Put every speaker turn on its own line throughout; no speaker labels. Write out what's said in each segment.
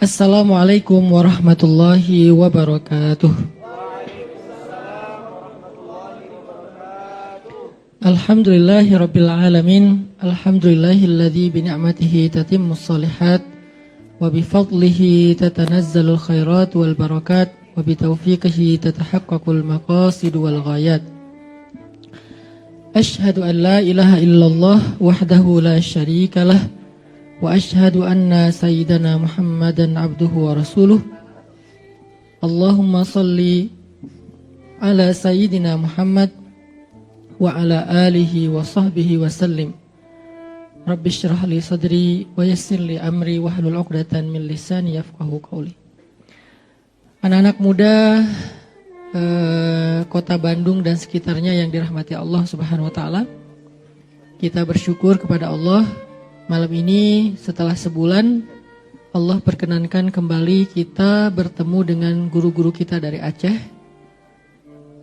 Assalamualaikum warahmatullahi wabarakatuh. Alhamdulillahi rabbil alamin. Alhamdulillahilladzi bi ni'matihi tatimmus shalihat wa bi fadlihi tatanazzalul khairat wal barakat wa bi taufiqihi tatahaqqaqul maqasid wal ghayat. Asyhadu an la ilaha illallah wahdahu la syarika lah wa asyhadu anna sayyidana Muhammadan abduhu wa rasuluh. Allahumma salli ala sayyidina Muhammad wa ala alihi wa sahbihi wa sallim. Rabbi syrah li sadri wa yassir li amri wahlul 'uqdatan min lisani yafqahu qawli. Anak-anak muda kota Bandung dan sekitarnya yang dirahmati Allah Subhanahu wa taala. Kita bersyukur kepada Allah malam ini setelah sebulan Allah perkenankan kembali kita bertemu dengan guru-guru kita dari Aceh.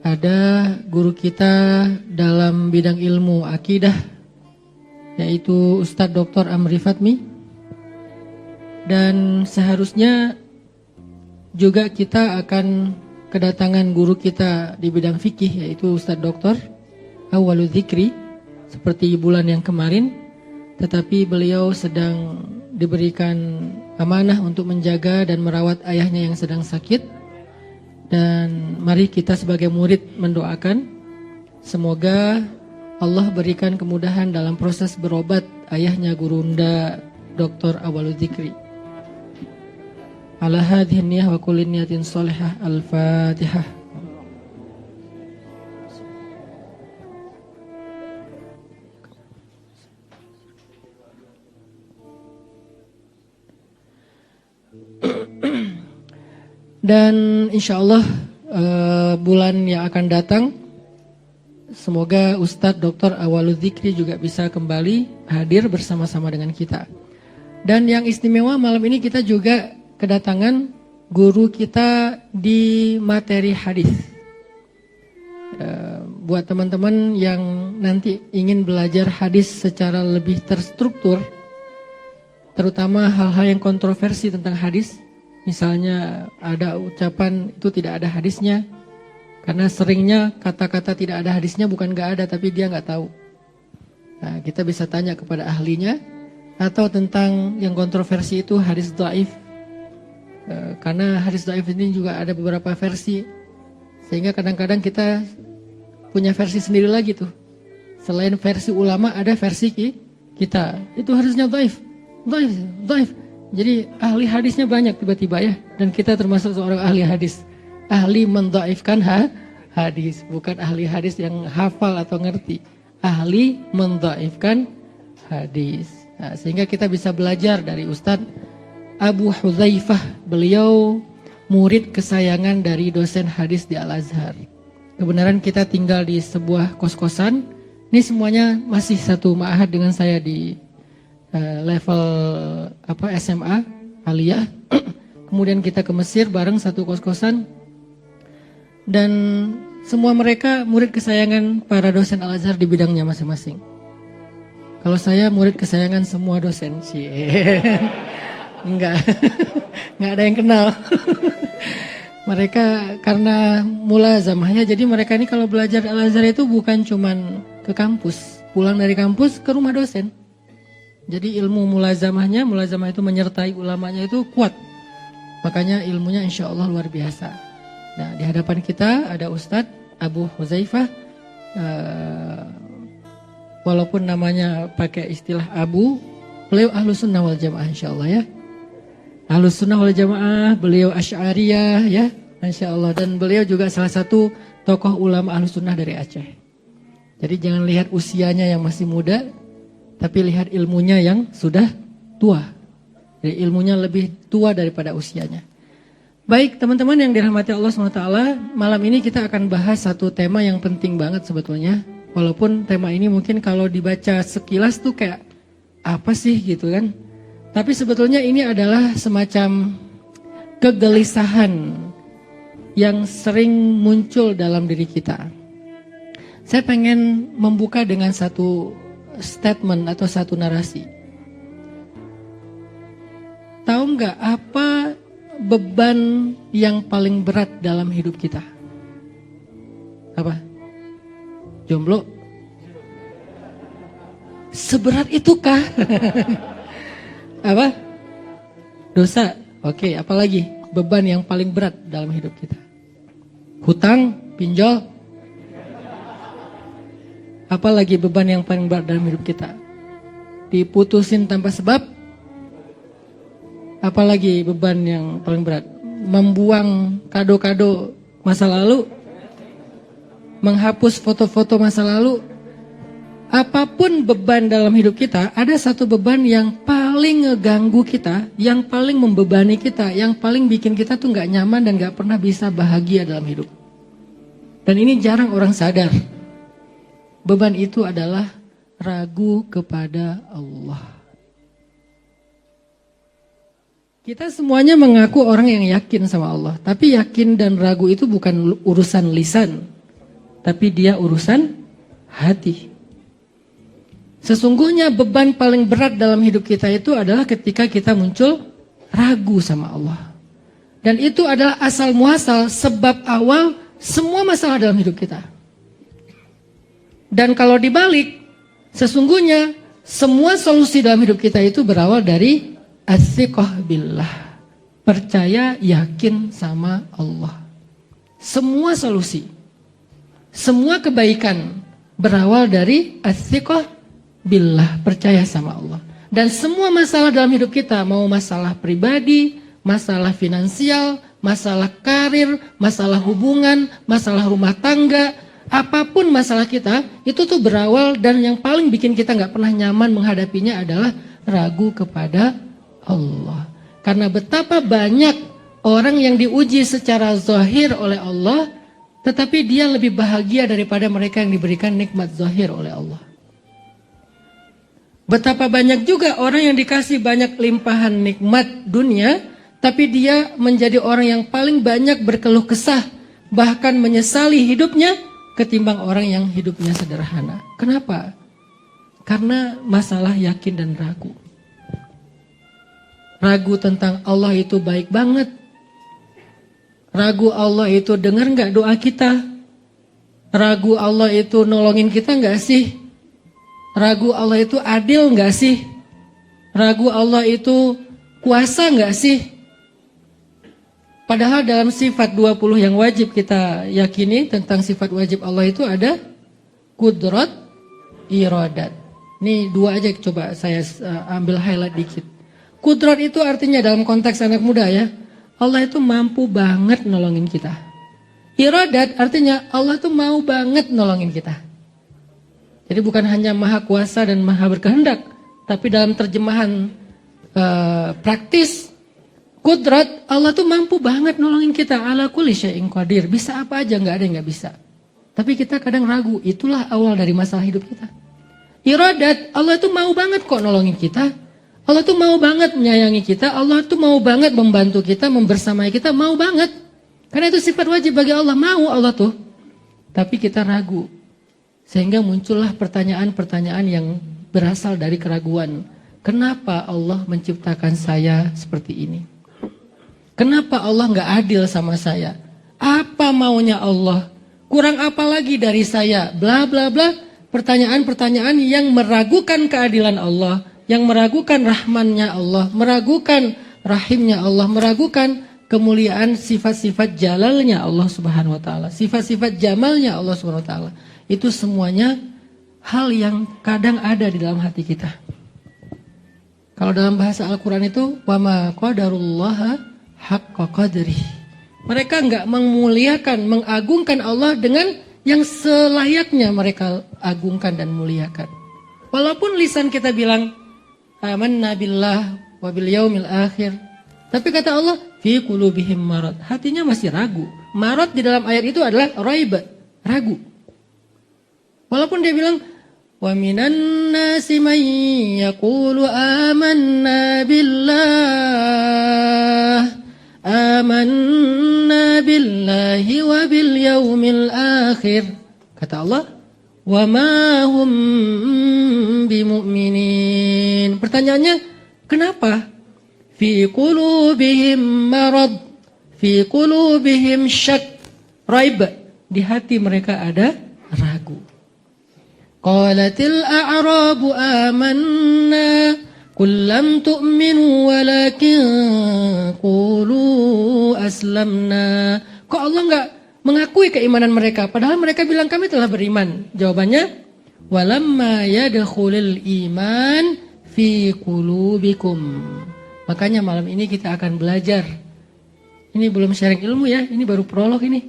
Ada guru kita dalam bidang ilmu akidah yaitu Ustadz Dr. Amri Fatmi. Dan seharusnya juga kita akan kedatangan guru kita di bidang fikih yaitu Ustadz Dr. Awwalu Dzikri seperti bulan yang kemarin, tetapi beliau sedang diberikan amanah untuk menjaga dan merawat ayahnya yang sedang sakit. Dan mari kita sebagai murid mendoakan semoga Allah berikan kemudahan dalam proses berobat ayahnya gurunda Dr. Awwalu Dzikri. Ala hadhihi niyah wa kulli niyatin shalihah. Al-Fatihah. Dan insya Allah bulan yang akan datang semoga Ustadz Dr. Awwalu Dzikri juga bisa kembali hadir bersama-sama dengan kita. Dan yang istimewa malam ini kita juga kedatangan guru kita di materi hadis. Buat teman-teman yang nanti ingin belajar hadis secara lebih terstruktur, terutama hal-hal yang kontroversi tentang hadis, misalnya ada ucapan itu tidak ada hadisnya, karena seringnya kata-kata tidak ada hadisnya bukan gak ada tapi dia gak tahu. Nah, kita bisa tanya kepada ahlinya. Atau tentang yang kontroversi itu hadis dhaif. Karena hadis dhaif ini juga ada beberapa versi, sehingga kadang-kadang kita punya versi sendiri lagi tuh. Selain versi ulama ada versi kita. Itu hadisnya dhaif. Jadi ahli hadisnya banyak tiba-tiba ya. Dan kita termasuk seorang ahli hadis. Ahli mendhaifkan hadis, bukan ahli hadis yang hafal atau ngerti. Ahli mendhaifkan hadis. Nah, sehingga kita bisa belajar dari Ustadz Abu Hudzaifah. Beliau murid kesayangan dari dosen hadis di Al-Azhar. Kebenaran kita tinggal di sebuah kos-kosan. Ini semuanya masih satu ma'had dengan saya di level SMA aliyah. Kemudian kita ke Mesir bareng satu kos-kosan. Dan semua mereka murid kesayangan para dosen Al-Azhar di bidangnya masing-masing. Kalau saya murid kesayangan semua dosen sih. Enggak ada yang kenal. Mereka karena mulazamahnya, jadi mereka ini kalau belajar Al-Azhar itu bukan cuman ke kampus, pulang dari kampus ke rumah dosen. Jadi ilmu mulazamah itu menyertai ulamanya itu kuat. Makanya ilmunya insya Allah luar biasa. Nah, di hadapan kita ada Ustadz Abu Hudzaifah. Walaupun namanya pakai istilah Abu, beliau Ahlus Sunnah wal Jamaah insya Allah ya. Ahlus Sunnah wal Jamaah, beliau Asy'ariyah ya, insya Allah. Dan beliau juga salah satu tokoh ulama Ahlus Sunnah dari Aceh. Jadi jangan lihat usianya yang masih muda, tapi lihat ilmunya yang sudah tua. Jadi ilmunya lebih tua daripada usianya. Baik teman-teman yang dirahmati Allah SWT, malam ini kita akan bahas satu tema yang penting banget sebetulnya. Walaupun tema ini mungkin kalau dibaca sekilas tuh kayak apa sih gitu kan. Tapi sebetulnya ini adalah semacam kegelisahan yang sering muncul dalam diri kita. Saya pengen membuka dengan satu statement atau satu narasi. Tahu nggak apa beban yang paling berat dalam hidup kita? Apa? Jomblo? Seberat itukah? Apa? Dosa? Oke, apalagi? Beban yang paling berat dalam hidup kita? Hutang? Pinjol? Apalagi beban yang paling berat dalam hidup kita? Diputusin tanpa sebab? Apalagi beban yang paling berat? Membuang kado-kado masa lalu? Menghapus foto-foto masa lalu? Apapun beban dalam hidup kita, ada satu beban yang paling ngeganggu kita, yang paling membebani kita, yang paling bikin kita tuh gak nyaman dan gak pernah bisa bahagia dalam hidup. Dan ini jarang orang sadar. Beban itu adalah ragu kepada Allah. Kita semuanya mengaku orang yang yakin sama Allah. Tapi yakin dan ragu itu bukan urusan lisan. Tapi dia urusan hati. Sesungguhnya beban paling berat dalam hidup kita itu adalah ketika kita muncul ragu sama Allah. Dan itu adalah asal muasal sebab awal semua masalah dalam hidup kita. Dan kalau dibalik, sesungguhnya semua solusi dalam hidup kita itu berawal dari as-siqah billah. Percaya, yakin sama Allah. Semua solusi, semua kebaikan berawal dari as-siqah billah, percaya sama Allah. Dan semua masalah dalam hidup kita, mau masalah pribadi, masalah finansial, masalah karir, masalah hubungan, masalah rumah tangga, apapun masalah kita, itu tuh berawal dan yang paling bikin kita gak pernah nyaman menghadapinya adalah ragu kepada Allah. Karena betapa banyak orang yang diuji secara zahir oleh Allah, tetapi dia lebih bahagia daripada mereka yang diberikan nikmat zahir oleh Allah. Betapa banyak juga orang yang dikasih banyak limpahan nikmat dunia, tapi dia menjadi orang yang paling banyak berkeluh kesah, bahkan menyesali hidupnya ketimbang orang yang hidupnya sederhana. Kenapa? Karena masalah yakin dan ragu. Ragu tentang Allah itu baik banget. Ragu Allah itu dengar gak doa kita? Ragu Allah itu nolongin kita gak sih? Ragu Allah itu adil gak sih? Ragu Allah itu kuasa gak sih? Padahal dalam sifat 20 yang wajib kita yakini tentang sifat wajib Allah itu ada kudrat, iradat. Ini dua aja coba saya ambil highlight dikit. Kudrat itu artinya dalam konteks anak muda ya, Allah itu mampu banget nolongin kita. Iradat artinya Allah itu mau banget nolongin kita. Jadi bukan hanya maha kuasa dan maha berkehendak, tapi dalam terjemahan praktis, kudrat, Allah tuh mampu banget nolongin kita. Ala kulli syai'in qadir, bisa apa aja, gak ada yang gak bisa. Tapi kita kadang ragu, itulah awal dari masalah hidup kita. Iradat, Allah tuh mau banget kok nolongin kita. Allah tuh mau banget menyayangi kita, Allah tuh mau banget membantu kita, membersamai kita, mau banget. Karena itu sifat wajib bagi Allah, mau Allah tuh. Tapi kita ragu. Sehingga muncullah pertanyaan-pertanyaan yang berasal dari keraguan. Kenapa Allah menciptakan saya seperti ini? Kenapa Allah gak adil sama saya? Apa maunya Allah? Kurang apa lagi dari saya? Bla bla bla. Pertanyaan-pertanyaan yang meragukan keadilan Allah, yang meragukan rahmannya Allah, meragukan rahimnya Allah, meragukan kemuliaan sifat-sifat jalalnya Allah subhanahu wa ta'ala, sifat-sifat jamalnya Allah subhanahu wa ta'ala. Itu semuanya hal yang kadang ada di dalam hati kita. Kalau dalam bahasa Al-Quran itu wama qadarullaha haqqa qadri. Mereka enggak memuliakan, mengagungkan Allah dengan yang selayaknya mereka agungkan dan muliakan. Walaupun lisan kita bilang amanna billah wa bil yaumil akhir, tapi kata Allah fi qulubihim marad, hatinya masih ragu. Marad di dalam ayat itu adalah raib, ragu. Walaupun dia bilang wa minan nasi may yaqulu amanna billahi wa bil yaumil akhir. Kata Allah, wa ma hum bimu'minin. Pertanyaannya, kenapa? fi qulubihim marad, fi qulubihim syak, raib, di hati mereka ada ragu. Qalatil a'rabu amanna qul lam tu'minu walakin qulu aslamna. Kok Allah enggak mengakui keimanan mereka padahal mereka bilang kami telah beriman? Jawabannya, walamma yadkhulul iman fi qulubikum. Makanya malam ini kita akan belajar. Ini belum sharing ilmu ya, ini baru prolog ini.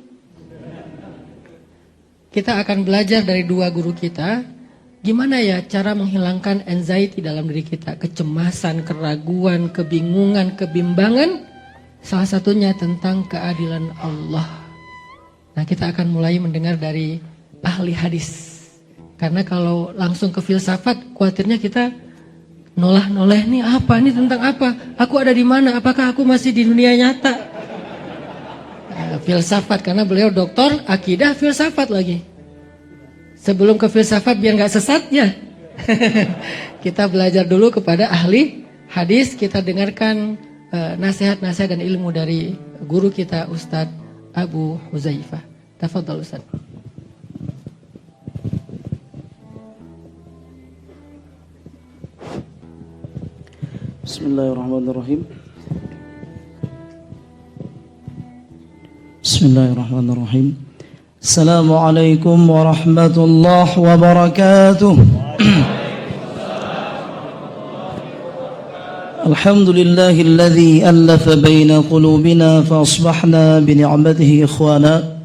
Kita akan belajar dari dua guru kita, gimana ya cara menghilangkan anxiety dalam diri kita, kecemasan, keraguan, kebingungan, kebimbangan. Salah satunya tentang keadilan Allah. Nah, kita akan mulai mendengar dari ahli hadis. Karena kalau langsung ke filsafat, khawatirnya kita noleh-noleh nih apa, ini tentang apa? Aku ada di mana? Apakah aku masih di dunia nyata? Filsafat, karena beliau doktor akidah filsafat lagi. Sebelum ke filsafat biar nggak sesat ya. Kita belajar dulu kepada ahli hadis. Kita dengarkan nasihat-nasihat dan ilmu dari guru kita Ustadz Abu Huzaifah. Tafadhal Ustadz.
Bismillahirrahmanirrahim. Bismillahirrahmanirrahim. Assalamualaikum warahmatullahi wabarakatuh. Alhamdulillahilladzi allafa baina qulubina fa asbahna bi ni'matihi ikhwana.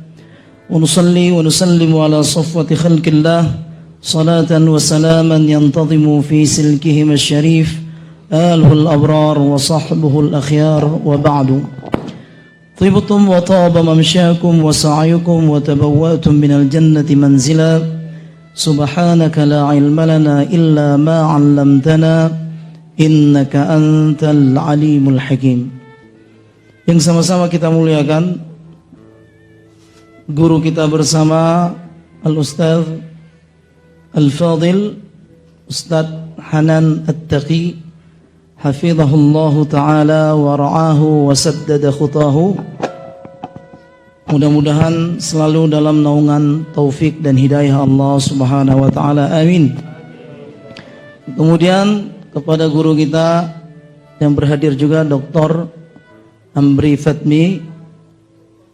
Wa nusalli wa nusallimu ala safwati khalqillah salatan wa salaman yantazimu fi silkihim asy-syarif aluhul abrar wa sahbuhul akhyar wa ba'du. طيبتم وطاب ممشاكم وسعيكم وتبوأتم من الجنة منزلا سبحانك لا علم لنا إلا ما علمتنا إنك أنت العليم الحكيم. Yang sama-sama kita muliakan guru kita bersama Al-Ustaz Al-Fadil Ustaz Hanan At-Taqi hafizahullahu ta'ala wa ra'ahu wa saddada khutahu. Mudah-mudahan selalu dalam naungan taufik dan hidayah Allah subhanahu wa ta'ala, amin. Kemudian kepada guru kita yang berhadir juga, Dr. Amri Fatmi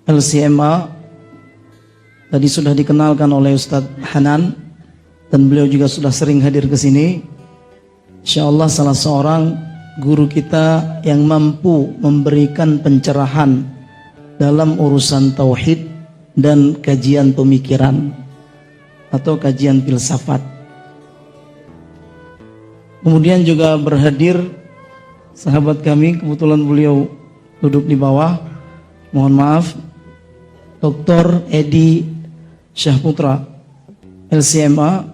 LCMA. Tadi sudah dikenalkan oleh Ustaz Hanan dan beliau juga sudah sering hadir ke sini. Insyaallah salah seorang guru kita yang mampu memberikan pencerahan dalam urusan tauhid dan kajian pemikiran atau kajian filsafat. Kemudian juga berhadir sahabat kami, kebetulan beliau duduk di bawah, mohon maaf, Dr. Edi Syahputra LCMA,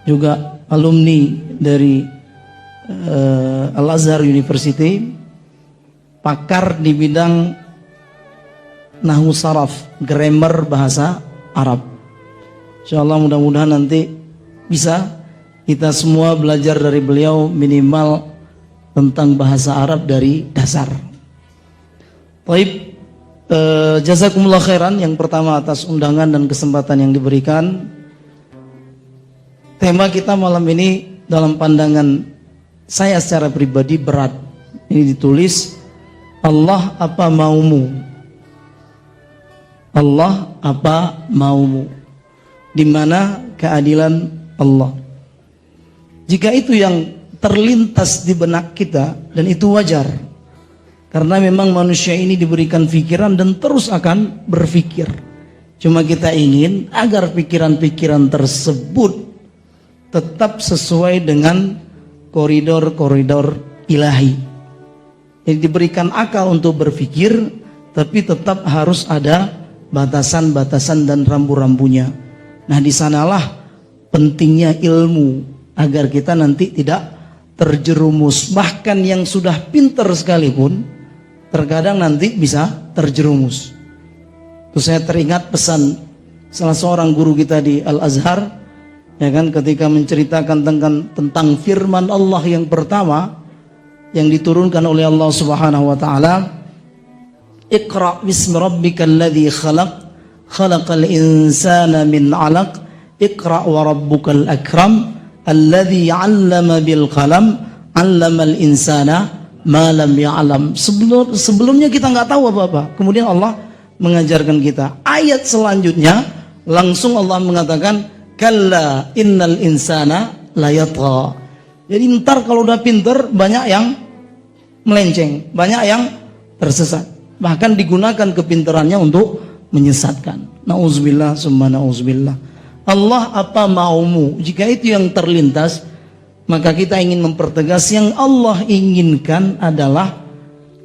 juga alumni dari Al-Azhar University, pakar di bidang nahwu saraf, grammar bahasa Arab. Insyaallah mudah-mudahan nanti bisa kita semua belajar dari beliau minimal tentang bahasa Arab dari dasar. Baik, jazakumullah khairan yang pertama atas undangan dan kesempatan yang diberikan. Tema kita malam ini dalam pandangan saya secara pribadi berat. Ini ditulis, Allah apa maumu? Allah apa maumu? Di mana keadilan Allah? Jika itu yang terlintas di benak kita, dan itu wajar, karena memang manusia ini diberikan pikiran dan terus akan berpikir. Cuma kita ingin agar pikiran-pikiran tersebut tetap sesuai dengan koridor-koridor ilahi. Jadi diberikan akal untuk berpikir, tapi tetap harus ada batasan-batasan dan rambu-rambunya. Nah, di sanalah pentingnya ilmu agar kita nanti tidak terjerumus. Bahkan yang sudah pintar sekalipun terkadang nanti bisa terjerumus. Itu saya teringat pesan salah seorang guru kita di Al-Azhar, ya kan, ketika menceritakan tentang firman Allah yang pertama yang diturunkan oleh Allah Subhanahu wa taala, Iqra bismi rabbikal ladzi khalaq, khalaqal insana min 'alaq, Iqra wa rabbukal akram, alladzi 'allama bil qalam, 'allamal insana ma lam ya'lam. Sebelumnya kita nggak tahu apa-apa. Kemudian Allah mengajarkan kita. Ayat selanjutnya langsung Allah mengatakan, kalla innal insana layatgha. Jadi ntar kalau udah pinter banyak yang melenceng, banyak yang tersesat. Bahkan digunakan kepintarannya untuk menyesatkan. Nauzubillah summa nauzubillah. Allah apa maumu? Jika itu yang terlintas, maka kita ingin mempertegas yang Allah inginkan adalah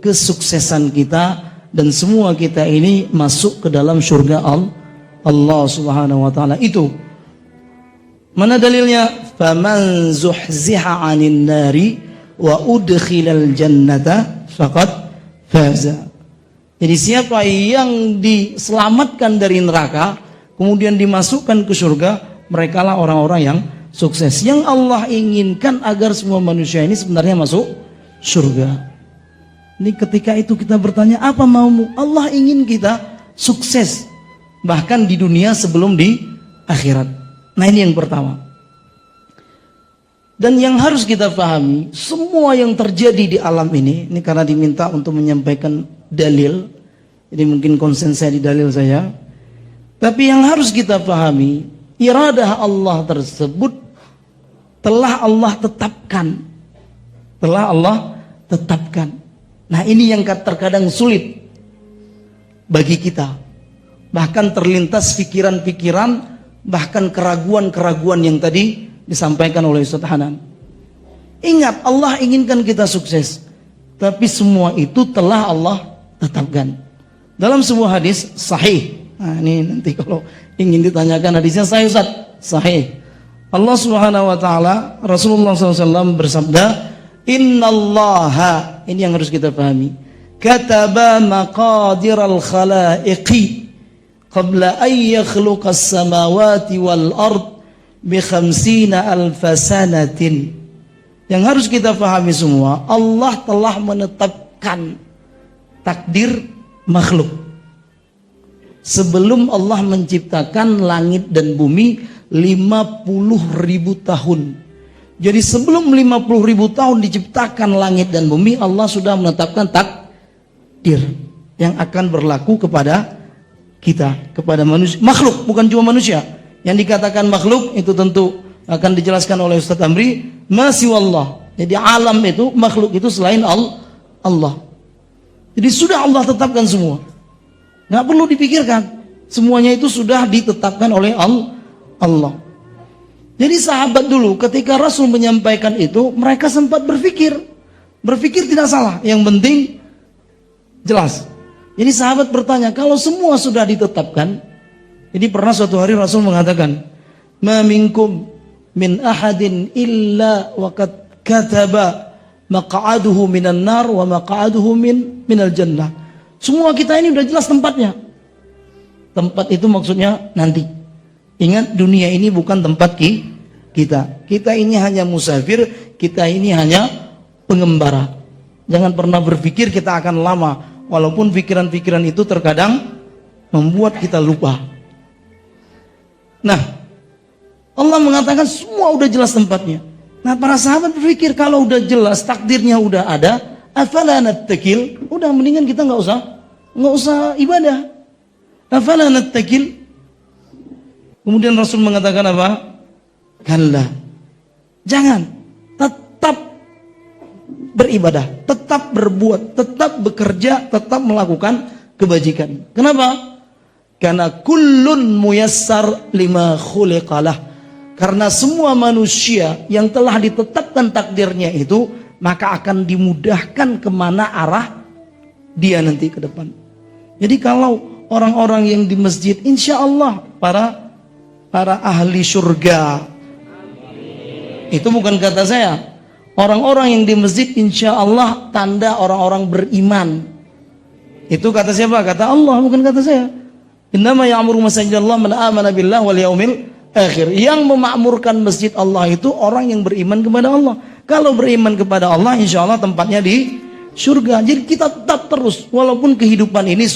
kesuksesan kita dan semua kita ini masuk ke dalam surga Allah Subhanahu wa taala. Itu mana dalilnya? Faman zuhziha 'anil nari wa udkhilal jannata faqad faza. Jadi siapa yang diselamatkan dari neraka kemudian dimasukkan ke surga, merekalah orang-orang yang sukses. Yang Allah inginkan agar semua manusia ini sebenarnya masuk surga. Ini ketika itu kita bertanya, apa maumu? Allah ingin kita sukses, bahkan di dunia sebelum di akhirat. Nah, ini yang pertama. Dan yang harus kita pahami, semua yang terjadi di alam ini karena diminta untuk menyampaikan dalil, jadi mungkin konsen saya di dalil saya. Tapi yang harus kita pahami, iradah Allah tersebut telah Allah tetapkan. Telah Allah tetapkan. Nah, ini yang terkadang sulit bagi kita. Bahkan terlintas pikiran-pikiran, bahkan keraguan-keraguan yang tadi disampaikan oleh Ustaz Hanan. Ingat, Allah inginkan kita sukses, tapi semua itu telah Allah tetapkan. Dalam sebuah hadis sahih, nah ini nanti kalau ingin ditanyakan hadisnya sahih Ustaz, sahih. Allah Subhanahu wa taala, Rasulullah SAW bersabda, innallaha, ini yang harus kita pahami, kataba maqadiral khalaiqi qabla an yakhluqas samawati wal ard bi 50 alf sanatin. Yang harus kita pahami semua, Allah telah menetapkan takdir makhluk sebelum Allah menciptakan langit dan bumi 50.000 tahun. Jadi sebelum 50.000 tahun diciptakan langit dan bumi, Allah sudah menetapkan takdir yang akan berlaku kepada kita, kepada manusia, makhluk, bukan cuma manusia. Yang dikatakan makhluk itu tentu akan dijelaskan oleh Ustaz Amri, masih wallah. Jadi alam itu, makhluk itu selain Allah. Jadi sudah Allah tetapkan semua, nggak perlu dipikirkan, semuanya itu sudah ditetapkan oleh Allah. Jadi sahabat dulu ketika Rasul menyampaikan itu, mereka sempat berpikir tidak salah, yang penting jelas. Jadi sahabat bertanya, kalau semua sudah ditetapkan, jadi pernah suatu hari Rasul mengatakan, ma minkum min ahadin illa waqad kataba maq'aduhu minan nar wa maq'aduhu minal jannah. Semua kita ini udah jelas tempatnya. Tempat itu maksudnya nanti. Ingat, dunia ini bukan tempat kita. Kita ini hanya musafir, kita ini hanya pengembara. Jangan pernah berpikir kita akan lama, walaupun pikiran-pikiran itu terkadang membuat kita lupa. Nah, Allah mengatakan semua udah jelas tempatnya. Nah, para sahabat berpikir kalau udah jelas takdirnya udah ada, afala nattakil, udah mendingan kita nggak usah ibadah. Afala nattakil. Kemudian Rasul mengatakan apa? Kalla. Jangan, tetap beribadah, tetap berbuat, tetap bekerja, tetap melakukan kebajikan. Kenapa? Karena kullun muyassar lima khuliqalah. Karena semua manusia yang telah ditetapkan takdirnya itu, maka akan dimudahkan kemana arah dia nanti ke depan. Jadi kalau orang-orang yang di masjid, insya Allah para ahli surga. Itu bukan kata saya. Orang-orang yang di masjid insya Allah tanda orang-orang beriman. Itu kata siapa? Kata Allah, bukan kata saya. Innama ya'muru masajidallah man amana billah wal yaumil akhir. Yang memakmurkan masjid Allah itu orang yang beriman kepada Allah. Kalau beriman kepada Allah, insya Allah tempatnya di surga. Jadi kita tetap terus, walaupun kehidupan ini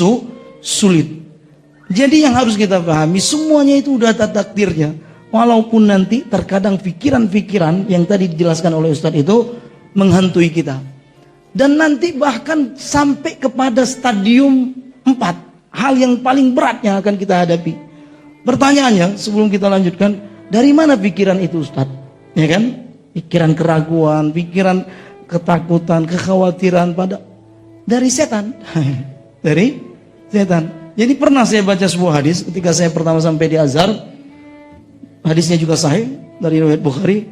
sulit. Jadi yang harus kita pahami, semuanya itu udah takdirnya. Walaupun nanti terkadang pikiran-pikiran yang tadi dijelaskan oleh Ustadz itu menghantui kita. Dan nanti bahkan sampai kepada stadium 4. Hal yang paling berat yang akan kita hadapi. Pertanyaannya sebelum kita lanjutkan, dari mana pikiran itu Ustadz? Ya kan? Pikiran keraguan, pikiran ketakutan, kekhawatiran dari setan. Dari setan. Jadi pernah saya baca sebuah hadis ketika saya pertama sampai di Azhar. Hadisnya juga sahih dari riwayat Bukhari.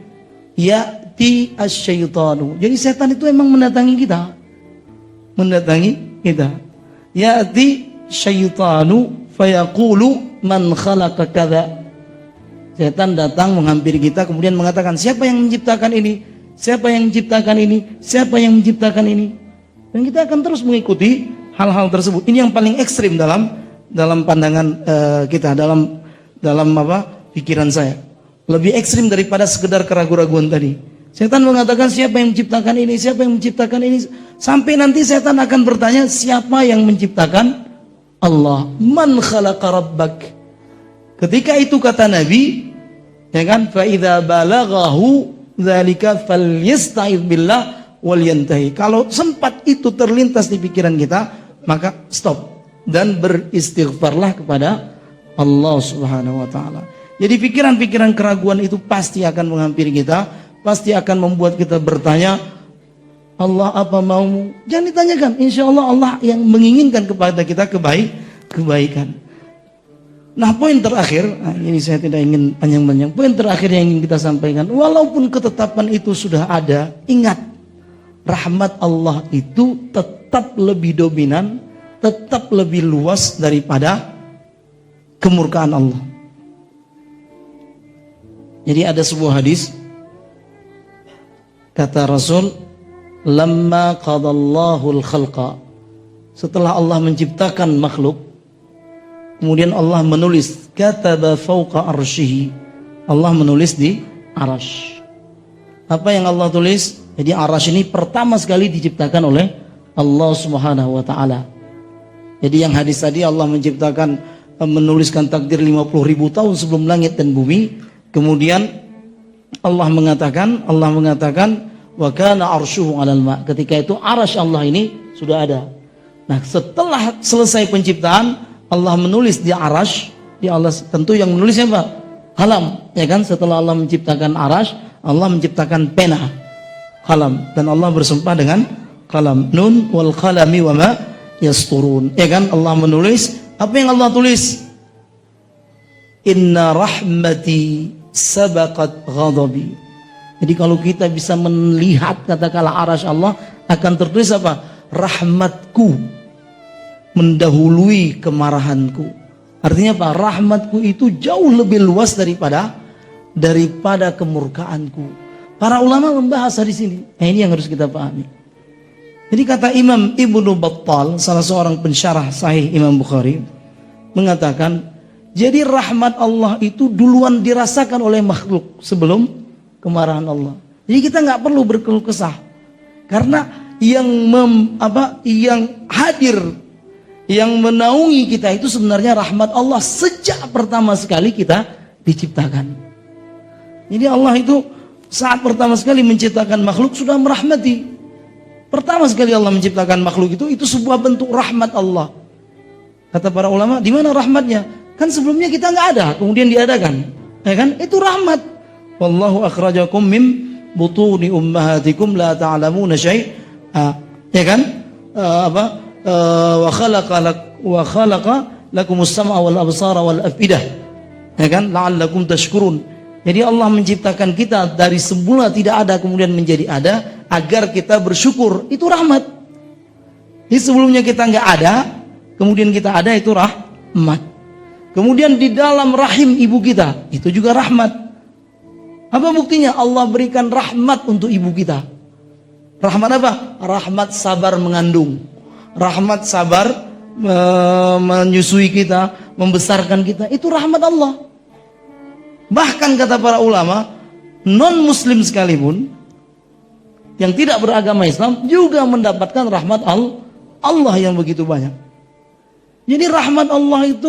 Ya'ti asyaitanu. Jadi setan itu emang mendatangi kita. Mendatangi kita. Ya'ti syaitanu fayaqulu man khalaqa kadza. Setan datang menghampiri kita kemudian mengatakan, siapa yang menciptakan ini? Siapa yang menciptakan ini? Siapa yang menciptakan ini? Dan kita akan terus mengikuti hal-hal tersebut. Ini yang paling ekstrim dalam pandangan kita, dalam pikiran saya. Lebih ekstrim daripada sekedar keraguan-raguan tadi. Setan mengatakan siapa yang menciptakan ini? Siapa yang menciptakan ini? Sampai nanti setan akan bertanya, siapa yang menciptakan? Allah. Man khalaqa rabbak? Ketika itu kata Nabi, ya kan, fa idza balaghahu dzalika falyasta'idz billah wal yantahi. Kalau sempat itu terlintas di pikiran kita, maka stop dan beristighfarlah kepada Allah Subhanahu wa taala. Jadi pikiran-pikiran keraguan itu pasti akan menghampiri kita, pasti akan membuat kita bertanya, Allah apa maumu? Jangan ditanyakan, insya Allah Allah yang menginginkan kepada kita kebaikan. Nah, poin terakhir, ini saya tidak ingin panjang-panjang. Poin terakhir yang ingin kita sampaikan, walaupun ketetapan itu sudah ada, ingat, rahmat Allah itu tetap lebih dominan, tetap lebih luas daripada kemurkaan Allah. Jadi ada sebuah hadis, kata Rasul, lamma qadallahu al-khalqa, setelah Allah menciptakan makhluk, kemudian Allah menulis, kataba fawqa arsyihi, Allah menulis di arasy. Apa yang Allah tulis? Jadi arasy ini pertama sekali diciptakan oleh Allah Subhanahu wa taala. Jadi yang hadis tadi Allah menciptakan, menuliskan takdir 50.000 tahun sebelum langit dan bumi. Kemudian Allah mengatakan wa kana arsyuhu 'alal ma'. Ketika itu arasy Allah ini sudah ada. Nah, setelah selesai penciptaan, Allah menulis di arasy, di Allah tentu yang menulis siapa? Qalam, ya kan? Setelah Allah menciptakan arasy, Allah menciptakan pena, qalam, dan Allah bersumpah dengan qalam, nun wal qalami wa ma yasturun. Ya kan? Allah menulis, apa yang Allah tulis? Inna rahmati sabaqat ghadabi. Jadi kalau kita bisa melihat katakanlah arasy Allah, akan tertulis apa? Rahmatku mendahului kemarahanku. Artinya apa? Rahmatku itu jauh lebih luas daripada kemurkaanku. Para ulama membahas di sini. Ini yang harus kita pahami. Jadi kata Imam Ibnu Battal, salah seorang pensyarah Sahih Imam Bukhari, mengatakan, jadi rahmat Allah itu duluan dirasakan oleh makhluk sebelum kemarahan Allah. Jadi kita nggak perlu berkeluh kesah, karena yang hadir, yang menaungi kita itu sebenarnya rahmat Allah sejak pertama sekali kita diciptakan. Jadi Allah itu saat pertama sekali menciptakan makhluk sudah merahmati. Pertama sekali Allah menciptakan makhluk itu sebuah bentuk rahmat Allah. Kata para ulama, di mana rahmatnya? Kan sebelumnya kita nggak ada, kemudian diadakan, ya kan? Itu rahmat. Wallahu akhrajakum mim butuni ummahatikum la ta'lamuna syai'a, ya kan? Wa khalaqa lakumus sam'a wal absara wal afidah, ya kan? La'allakum tashkurun. Jadi Allah menciptakan kita dari semula tidak ada kemudian menjadi ada agar kita bersyukur. Itu rahmat. Jadi sebelumnya kita nggak ada, kemudian kita ada, itu rahmat. Kemudian di dalam rahim ibu kita, itu juga rahmat. Apa buktinya? Allah berikan rahmat untuk ibu kita. Rahmat apa? Rahmat sabar mengandung. Rahmat sabar menyusui kita, membesarkan kita. Itu rahmat Allah. Bahkan kata para ulama, non muslim sekalipun, yang tidak beragama Islam juga mendapatkan rahmat Allah yang begitu banyak. Jadi rahmat Allah itu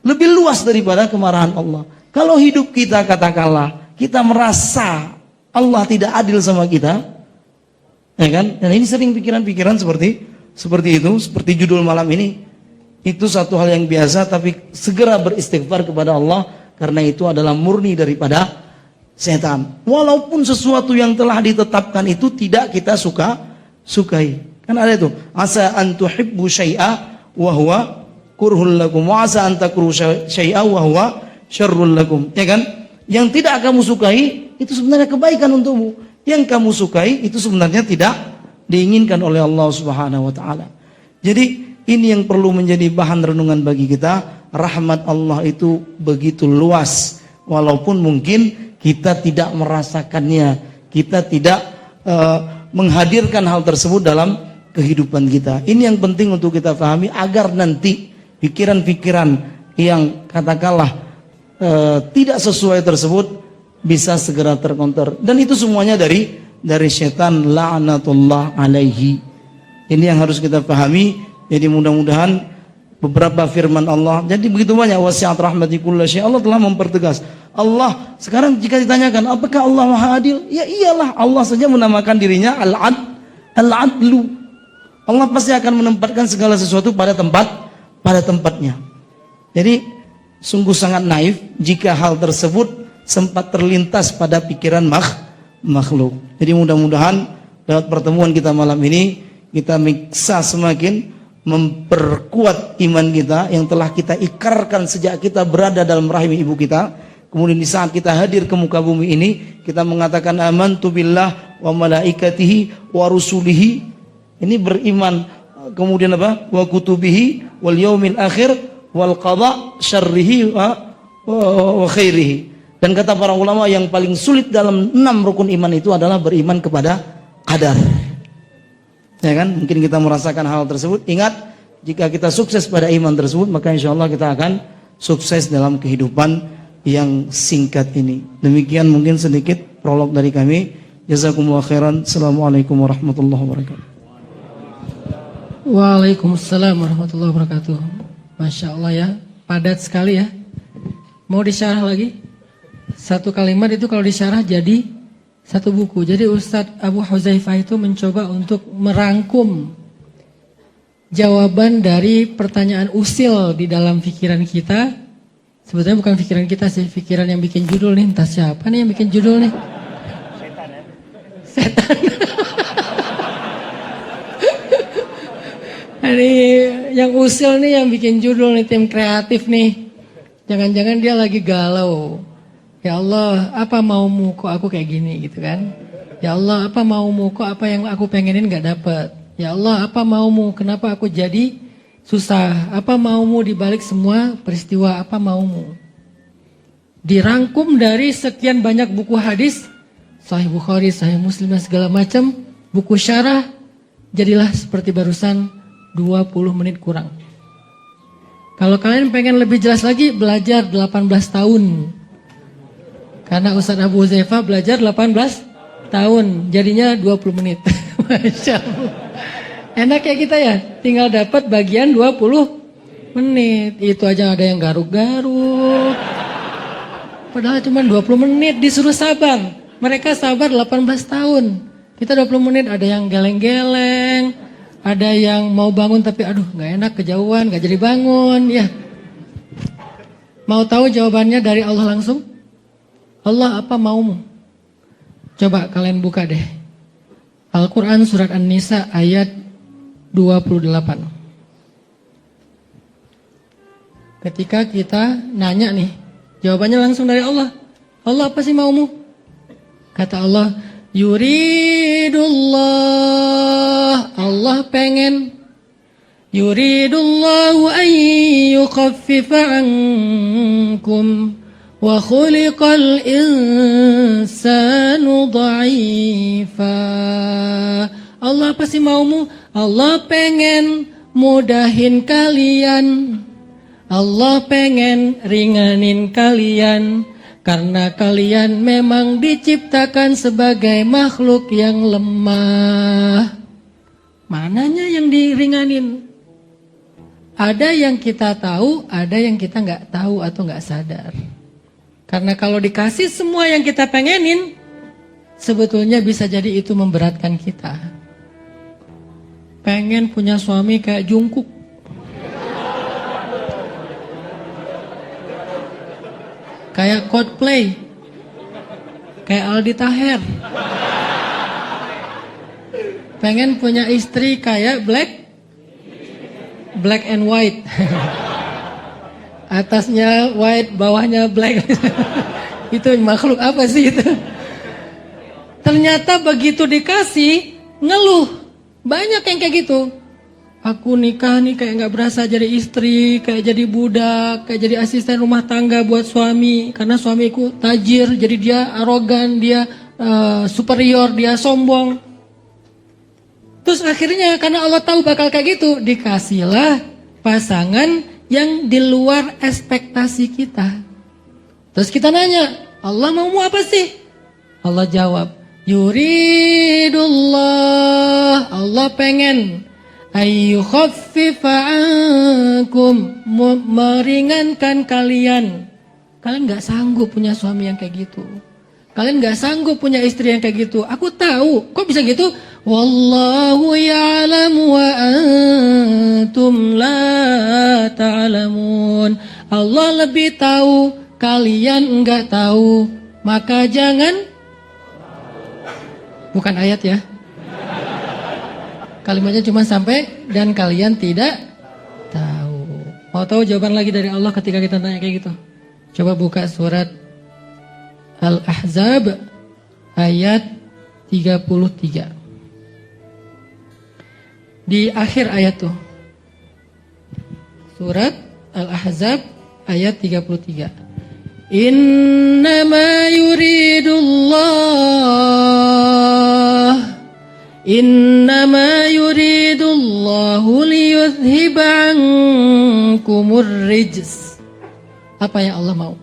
lebih luas daripada kemarahan Allah. Kalau hidup kita katakanlah kita merasa Allah tidak adil sama kita, ya kan? Dan ini sering pikiran-pikiran seperti itu, seperti judul malam ini. Itu satu hal yang biasa, tapi segera beristighfar kepada Allah karena itu adalah murni daripada setan. Walaupun sesuatu yang telah ditetapkan itu tidak kita sukai. Kan ada itu, asa an tuhibbu syai'a wa huwa kurhul lakum wa asa an takruhu syai'a wa huwa syarrul lakum. Ya kan? Yang tidak kamu sukai itu sebenarnya kebaikan untukmu. Yang kamu sukai itu sebenarnya tidak diinginkan oleh Allah Subhanahu wa taala. Jadi ini yang perlu menjadi bahan renungan bagi kita. Rahmat Allah itu begitu luas, walaupun mungkin kita tidak merasakannya, kita tidak menghadirkan hal tersebut dalam kehidupan kita. Ini yang penting untuk kita pahami agar nanti pikiran-pikiran yang katakanlah tidak sesuai tersebut bisa segera terkonter. Dan itu semuanya dari setan, la'natullah alaihi. Ini yang harus kita pahami. Jadi mudah-mudahan beberapa firman Allah, jadi begitu banyak, wasi'at rahmati kulla syai', Allah telah mempertegas. Allah sekarang jika ditanyakan apakah Allah Maha Adil? Ya iyalah, Allah saja menamakan dirinya al-adlu. Allah pasti akan menempatkan segala sesuatu pada tempatnya. Jadi sungguh sangat naif jika hal tersebut sempat terlintas pada pikiran makhluk. Jadi mudah-mudahan lewat pertemuan kita malam ini kita bisa semakin memperkuat iman kita yang telah kita ikrarkan sejak kita berada dalam rahim ibu kita. Kemudian di saat kita hadir ke muka bumi ini, kita mengatakan amantu billah wa malaikatihi wa rusulihi. Ini beriman, kemudian apa? Wa kutubihi wal yaumil akhir wal qada syarrihi wa khairihi. Dan kata para ulama yang paling sulit dalam 6 rukun iman itu adalah beriman kepada qadar. Ya kan? Mungkin kita merasakan hal tersebut. Ingat, jika kita sukses pada iman tersebut, maka insya Allah kita akan sukses dalam kehidupan yang singkat ini. Demikian mungkin sedikit prolog dari kami. Jazakumullah khairan. Assalamualaikum warahmatullahi wabarakatuh.
Waalaikumsalam warahmatullahi wabarakatuh. Masya Allah ya, padat sekali ya. Mau disyarah lagi? Satu kalimat itu kalau disyarah jadi satu buku. Jadi Ustadz Abu Huzaifah itu mencoba untuk merangkum jawaban dari pertanyaan usil di dalam pikiran kita. Sebetulnya bukan pikiran kita sih, pikiran yang bikin judul nih. Entah siapa nih yang bikin judul nih? Setan. Ini yang usil nih yang bikin judul nih, tim kreatif nih. Jangan-jangan dia lagi galau. Ya Allah, apa maumu kok aku kayak gini gitu kan? Ya Allah, apa maumu kok apa yang aku pengenin gak dapet? Ya Allah, apa maumu kenapa aku jadi susah? Apa maumu dibalik semua peristiwa? Apa maumu? Dirangkum dari sekian banyak buku hadis, Sahih Bukhari, Sahih Muslim dan segala macam, buku syarah, jadilah seperti barusan 20 menit kurang. Kalau kalian pengen lebih jelas lagi, belajar 18 tahun. Karena Ustadz Abu Huzaifah belajar 18 tahun, jadinya 20 menit. Masya Allah. Enak ya kita ya, tinggal dapat bagian 20 menit. Itu aja ada yang garuk-garuk. Padahal cuma 20 menit disuruh sabar. Mereka sabar 18 tahun. Kita 20 menit ada yang geleng-geleng, ada yang mau bangun tapi aduh gak enak kejauhan, gak jadi bangun. Ya. Mau tahu jawabannya dari Allah langsung? Allah apa maumu? Coba kalian buka deh. Al-Quran surat An-Nisa ayat 28. Ketika kita nanya nih, jawabannya langsung dari Allah. Allah apa sih maumu? Kata Allah, yuridullah, Allah pengen. Yuridullahu an yukhaffifa ankum. Wa khuliqal insanu dha'ifa. Allah apa sih maumu? Allah pengen mudahin kalian. Allah pengen ringanin kalian. Karena kalian memang diciptakan sebagai makhluk yang lemah. Mananya yang diringanin? Ada yang kita tahu, ada yang kita nggak tahu atau nggak sadar. Karena kalau dikasih semua yang kita pengenin, sebetulnya bisa jadi itu memberatkan kita. Pengen punya suami kayak Jungkook. Kayak Coldplay, kayak Aldi Taher. Pengen punya istri kayak black and white. Atasnya white, bawahnya black. Itu makhluk apa sih itu? Ternyata begitu dikasih, ngeluh. Banyak yang kayak gitu. Aku nikah nih kayak gak berasa jadi istri, kayak jadi budak, kayak jadi asisten rumah tangga buat suami. Karena suamiku tajir, jadi dia arogan, dia superior, dia sombong. Terus akhirnya karena Allah tahu bakal kayak gitu, dikasihlah pasangan yang di luar ekspektasi kita. Terus kita nanya, Allah maumu apa sih? Allah jawab, yuridullah, Allah pengen ayyukhaffifa ankum, meringankan kalian. Kalian gak sanggup punya suami yang kayak gitu. Kalian gak sanggup punya istri yang kayak gitu. Aku tahu. Kok bisa gitu? Wallahu ya'lamu wa antum la ta'lamun. Allah lebih tahu, kalian enggak tahu. Maka jangan. Bukan ayat ya. Kalimatnya cuma sampai dan kalian tidak tahu. Mau tahu jawaban lagi dari Allah ketika kita tanya kayak gitu? Coba buka surat Al-Ahzab ayat 33. Di akhir ayat tuh. Surat Al-Ahzab ayat 33. Innama yuridullahu liyudhiba ankumur rijs. Apa yang Allah mau?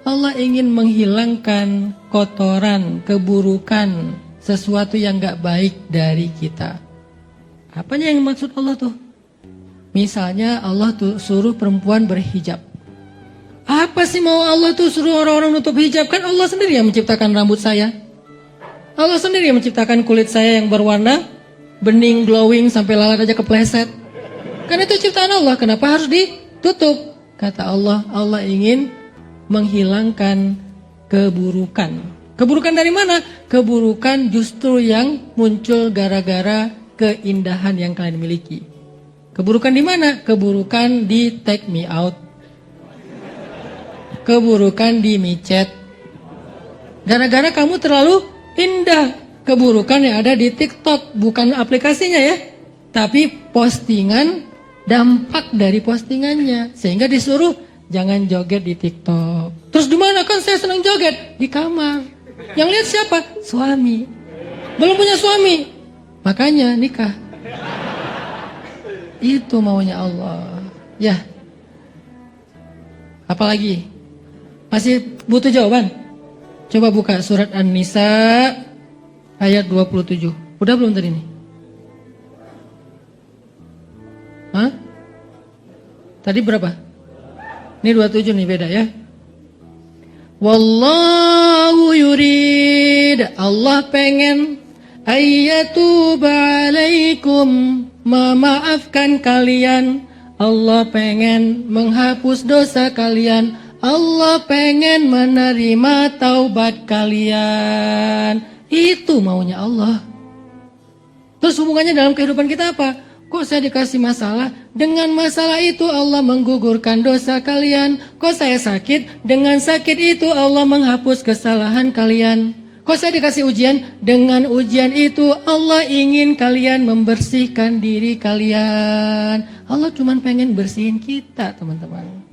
Allah ingin menghilangkan kotoran, keburukan, sesuatu yang gak baik dari kita. Apanya yang maksud Allah tuh? Misalnya Allah tuh suruh perempuan berhijab. Apa sih mau Allah tuh suruh orang-orang nutup hijab? Kan Allah sendiri yang menciptakan rambut saya. Allah sendiri yang menciptakan kulit saya yang berwarna bening, glowing, sampai lalat aja kepleset. Kan itu ciptaan Allah, kenapa harus ditutup? Kata Allah, Allah ingin menghilangkan keburukan. Keburukan dari mana? Keburukan justru yang muncul gara-gara keindahan yang kalian miliki. Keburukan di mana? Keburukan di take me out. Keburukan di micet. Gara-gara kamu terlalu indah. Keburukan yang ada di TikTok, bukan aplikasinya ya, tapi postingan, dampak dari postingannya, sehingga disuruh jangan joget di TikTok. Terus di mana? Kan saya senang joget di kamar. Yang lihat siapa? Suami. Belum punya suami, makanya nikah. Itu maunya Allah. Ya. Apalagi? Masih butuh jawaban? Coba buka surat An-Nisa ayat 27. Udah belum tadi nih? Hah? Tadi berapa? Ini 27 nih, beda ya. Wallahu yurid, Allah pengen ayyatuba alaikum, memaafkan kalian. Allah pengen menghapus dosa kalian. Allah pengen menerima taubat kalian. Itu maunya Allah. Terus hubungannya dalam kehidupan kita apa? Kok saya dikasih masalah? Dengan masalah itu Allah menggugurkan dosa kalian. Kok saya sakit? Dengan sakit itu Allah menghapus kesalahan kalian. Kok saya dikasih ujian? Dengan ujian itu Allah ingin kalian membersihkan diri kalian. Allah cuma pengen bersihin kita, teman-teman.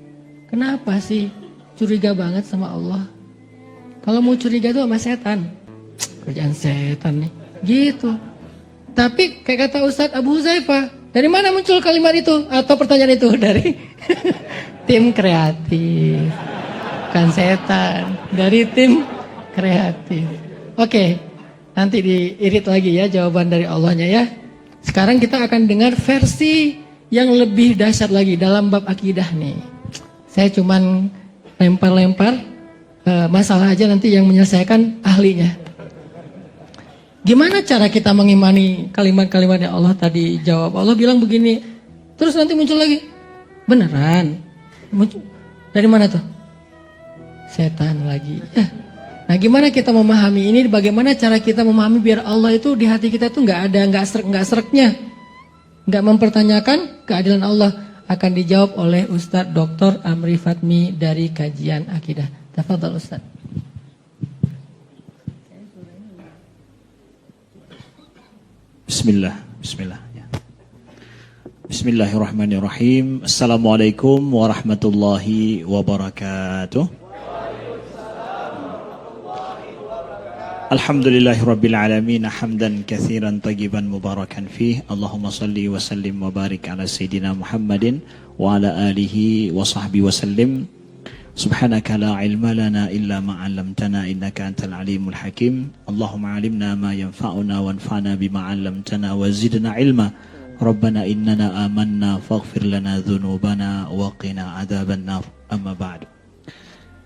Kenapa sih curiga banget sama Allah? Kalau mau curiga itu sama setan. Kerjaan setan nih. Gitu. Tapi kayak kata Ustadz Abu Huzaifah, dari mana muncul kalimat itu atau pertanyaan itu? Dari tim kreatif, kan setan. dari tim kreatif. Oke, nanti diirit lagi ya jawaban dari Allahnya ya. Sekarang kita akan dengar versi yang lebih dahsyat lagi dalam bab akidah nih. Saya cuman lempar-lempar masalah aja, nanti yang menyelesaikan ahlinya. Gimana cara kita mengimani kalimat-kalimat yang Allah tadi jawab? Allah bilang begini, terus nanti muncul lagi. Beneran? Muncul. Dari mana tuh? Setan lagi. Ya. Nah, gimana kita memahami ini? Bagaimana cara kita memahami biar Allah itu di hati kita tuh nggak sereknya, nggak mempertanyakan keadilan Allah? Akan dijawab oleh Ustadz Dr. Amri Fatmi dari Kajian Akidah. Tafadhal Ustadz.
Bismillah. Ya. Bismillahirrahmanirrahim. Assalamualaikum warahmatullahi wabarakatuh. Alhamdulillahirabbil alamin, hamdan katsiran tayyiban mubarakan fih. Allahumma shalli wa sallim wa barik ala sayidina Muhammadin wa ala alihi wa sahbihi wa sallim. Subhanaka la ilma lana illa ma 'allamtana innaka antal alimul hakim. Allahumma 'allimna ma yanfa'una wanfa'na bima 'allamtana wa zidna ilma. Rabbana innana amanna faghfir lana dhunubana wa qina adzaban nar. Amma ba'du.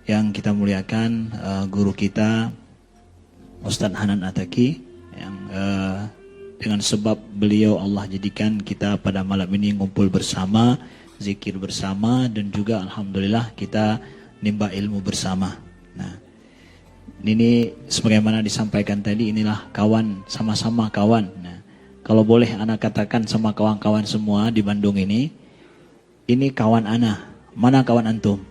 Yang kita muliakan guru kita Ustadz Hanan Ataki, yang dengan sebab beliau Allah jadikan kita pada malam ini ngumpul bersama, zikir bersama, dan juga alhamdulillah kita nimba ilmu bersama. Nah, ini sebagaimana disampaikan tadi, inilah kawan, sama-sama kawan. Nah, kalau boleh anak katakan sama kawan-kawan semua di Bandung ini kawan ana. Mana kawan antum?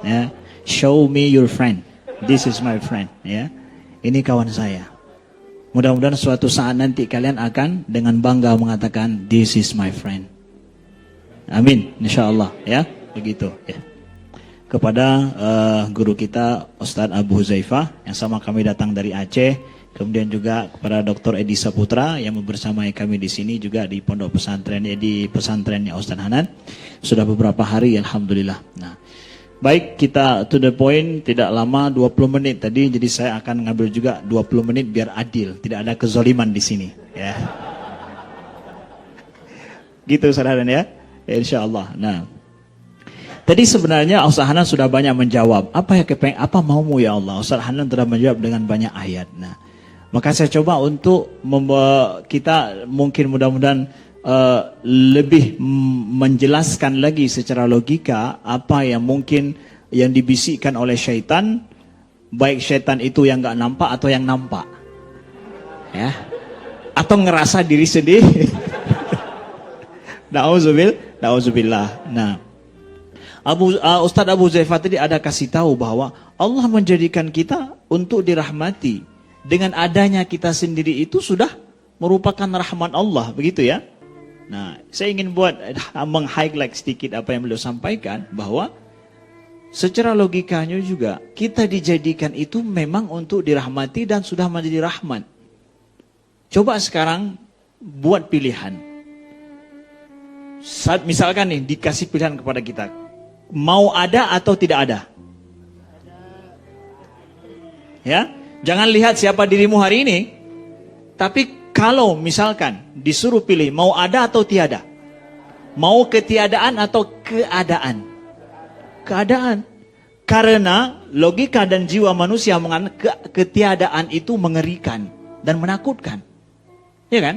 Ya, show me your friend. This is my friend, ya. Ini kawan saya. Mudah-mudahan suatu saat nanti kalian akan dengan bangga mengatakan this is my friend. Amin, insyaallah, ya. Begitu, ya. Kepada guru kita Ustadz Abu Huzaifah yang sama kami datang dari Aceh, kemudian juga kepada Dr. Edi Saputra yang bersamai kami di sini juga di pondok pesantren, di pesantrennya Ustadz Hanan sudah beberapa hari, alhamdulillah. Nah, baik, kita to the point, tidak lama, 20 menit tadi, jadi saya akan ngambil juga 20 menit biar adil, tidak ada kezoliman di sini, ya. Gitu saudara ya, insyaallah. Nah, tadi sebenarnya Ustaz Hanan sudah banyak menjawab. Apa maumu ya Allah? Ustaz Hanan telah menjawab dengan banyak ayat. Nah, maka saya coba untuk kita mungkin mudah-mudahan lebih menjelaskan lagi secara logika apa yang mungkin yang dibisikkan oleh syaitan, baik syaitan itu yang nggak nampak atau yang nampak, ya, atau ngerasa diri sendiri. Nauzubillah. Nah, Ustadz Abu Huzaifah tadi ada kasih tahu bahwa Allah menjadikan kita untuk dirahmati. Dengan adanya kita sendiri itu sudah merupakan rahmat Allah, begitu ya. Nah, saya ingin meng-highlight sedikit apa yang beliau sampaikan, bahwa secara logikanya juga kita dijadikan itu memang untuk dirahmati dan sudah menjadi rahmat. Coba sekarang buat pilihan. Saat misalkan nih dikasih pilihan kepada kita, mau ada atau tidak ada? Ya, jangan lihat siapa dirimu hari ini, tapi kalau misalkan disuruh pilih mau ada atau tiada, mau ketiadaan atau keadaan? Keadaan. Karena logika dan jiwa manusia mengatakan ketiadaan itu mengerikan dan menakutkan. Ya kan?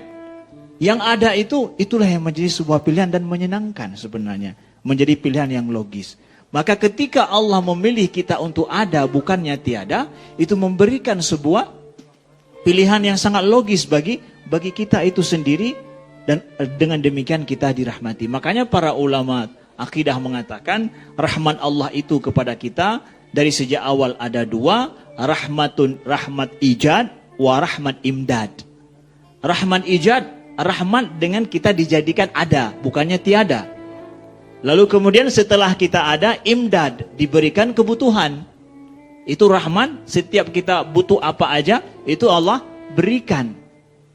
Yang ada itulah yang menjadi sebuah pilihan dan menyenangkan sebenarnya. Menjadi pilihan yang logis. Maka ketika Allah memilih kita untuk ada bukannya tiada, itu memberikan sebuah pilihan yang sangat logis bagi kita itu sendiri, dan dengan demikian kita dirahmati. Makanya para ulama akidah mengatakan rahmat Allah itu kepada kita dari sejak awal ada dua, rahmat ijad wa rahmat imdad. Rahmat ijad, rahmat dengan kita dijadikan ada, bukannya tiada. Lalu kemudian setelah kita ada, imdad, diberikan kebutuhan. Itu rahmat, setiap kita butuh apa aja, itu Allah berikan.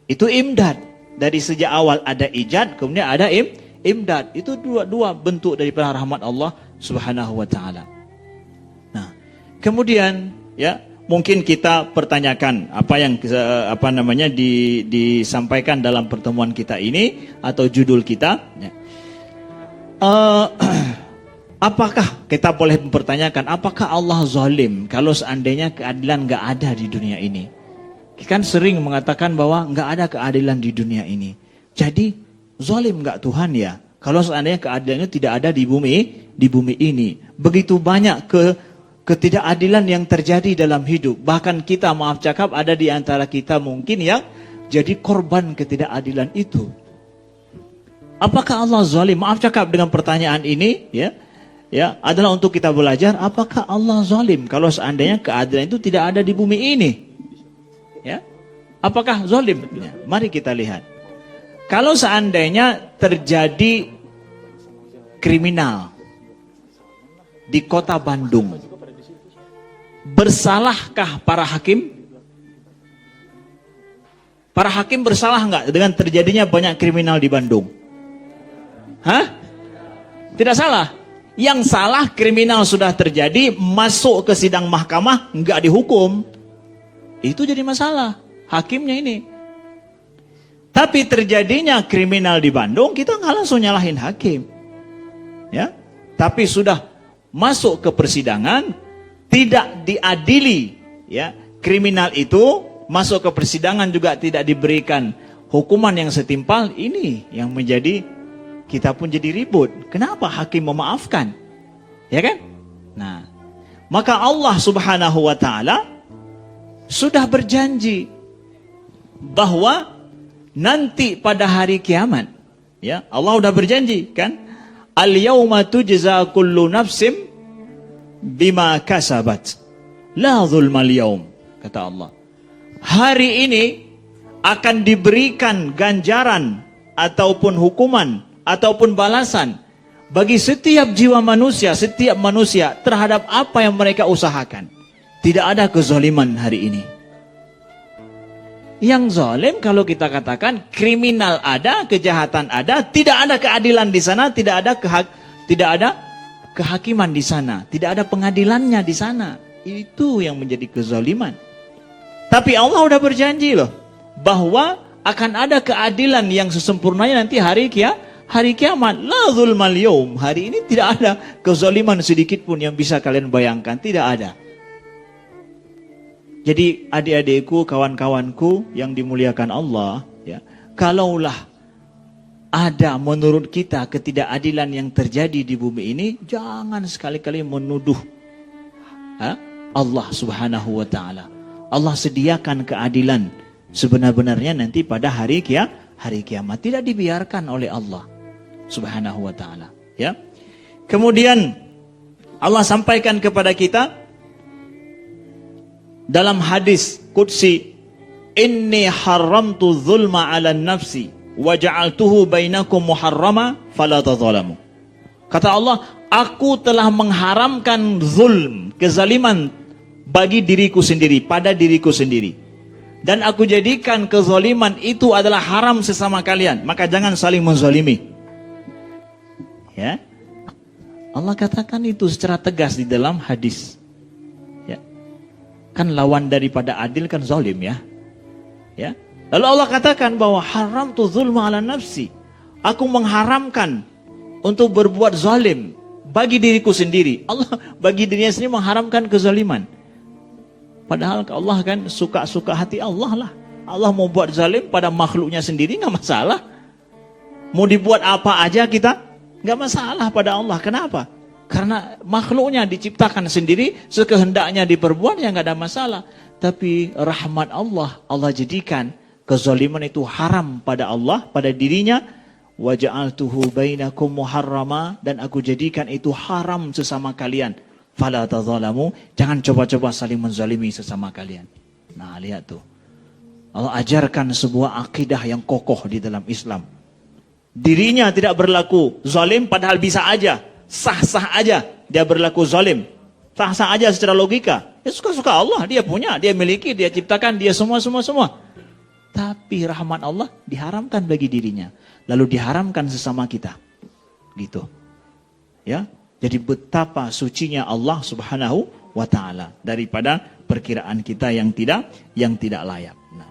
Itu imdad. Dari sejak awal ada ijad, kemudian ada imdad. Itu dua bentuk daripada rahmat Allah Subhanahu wa ta'ala. Kemudian ya, mungkin kita pertanyakan apa yang disampaikan dalam pertemuan kita ini atau judul kita. Ya. Apakah kita boleh mempertanyakan apakah Allah zalim kalau seandainya keadilan nggak ada di dunia ini? Kan sering mengatakan bahwa nggak ada keadilan di dunia ini. Jadi zalim nggak Tuhan ya? Kalau seandainya keadilan itu tidak ada di bumi ini. Begitu banyak ketidakadilan yang terjadi dalam hidup. Bahkan kita, maaf cakap, ada di antara kita mungkin yang jadi korban ketidakadilan itu. Apakah Allah zalim? Maaf cakap dengan pertanyaan ini, ya adalah untuk kita belajar. Apakah Allah zalim kalau seandainya keadilan itu tidak ada di bumi ini? Ya, apakah zalim? Ya, mari kita lihat. Kalau seandainya terjadi kriminal di kota Bandung, bersalahkah para hakim? Para hakim bersalah enggak dengan terjadinya banyak kriminal di Bandung? Hah? Tidak salah. Yang salah kriminal sudah terjadi, masuk ke sidang mahkamah, enggak dihukum. Itu jadi masalah. Hakimnya ini. Tapi terjadinya kriminal di Bandung, kita nggak langsung nyalahin hakim. Ya, tapi sudah masuk ke persidangan, tidak diadili, ya, kriminal itu masuk ke persidangan juga tidak diberikan hukuman yang setimpal, ini yang menjadi kita pun jadi ribut. Kenapa hakim memaafkan? Ya kan? Nah, maka Allah Subhanahu wa taala sudah berjanji bahwa nanti pada hari kiamat, ya, Allah sudah berjanji kan? Al-yauma tujza kullu nafsim bima kasabat. La zulmal yaum, kata Allah. Hari ini akan diberikan ganjaran ataupun hukuman ataupun balasan bagi setiap jiwa manusia, setiap manusia terhadap apa yang mereka usahakan. Tidak ada kezaliman hari ini. Yang zalim kalau kita katakan kriminal ada, kejahatan ada, tidak ada keadilan di sana, tidak ada kehakiman di sana, tidak ada pengadilannya di sana. Itu yang menjadi kezaliman. Tapi Allah sudah berjanji loh bahwa akan ada keadilan yang sesempurnanya nanti hari kiamat. La zulmal yaum. Hari ini tidak ada kezaliman sedikit pun yang bisa kalian bayangkan, tidak ada. Jadi adik-adikku, kawan-kawanku yang dimuliakan Allah, ya, kalaulah ada menurut kita ketidakadilan yang terjadi di bumi ini, jangan sekali-kali menuduh Allah Subhanahu wa taala. Allah sediakan keadilan sebenar-benarnya nanti pada hari kiamat, tidak dibiarkan oleh Allah Subhanahu wa taala, ya. Kemudian Allah sampaikan kepada kita dalam hadis qudsi, inni haramtu zulma 'ala nafsi wa ja'altuhu bainakum muharrama fala tadzalamu. Kata Allah, aku telah mengharamkan zulm, kezaliman bagi diriku sendiri, pada diriku sendiri. Dan aku jadikan kezaliman itu adalah haram sesama kalian, maka jangan saling menzalimi. Ya. Allah katakan itu secara tegas di dalam hadis. Kan lawan daripada adil kan zalim, ya. Ya. Lalu Allah katakan bahwa haram tu zulma ala nafsi. Aku mengharamkan untuk berbuat zalim bagi diriku sendiri. Allah bagi dirinya sendiri mengharamkan kezaliman. Padahal Allah kan suka-suka hati Allah lah. Allah mau buat zalim pada makhluknya sendiri nggak masalah. Mau dibuat apa aja kita nggak masalah pada Allah. Kenapa? Karena makhluknya diciptakan sendiri, sekehendaknya diperbuat, ya nggak ada masalah. Tapi rahmat Allah, Allah jadikan kezaliman itu haram pada Allah, pada dirinya. Wa ja'altuhu bainakum muharrama, dan aku jadikan itu haram sesama kalian. Fala tadzalamu, jangan coba-coba saling menzalimi sesama kalian. Nah, lihat tuh. Allah ajarkan sebuah akidah yang kokoh di dalam Islam. Dirinya tidak berlaku zalim, padahal bisa aja. Sah-sah aja dia berlaku zalim. Sah-sah aja secara logika. Ya suka-suka Allah, dia punya, dia miliki, dia ciptakan, dia semua. Tapi rahmat Allah diharamkan bagi dirinya. Lalu diharamkan sesama kita. Gitu. Ya. Jadi betapa sucinya Allah Subhanahu wa taala daripada perkiraan kita yang tidak layak. Nah,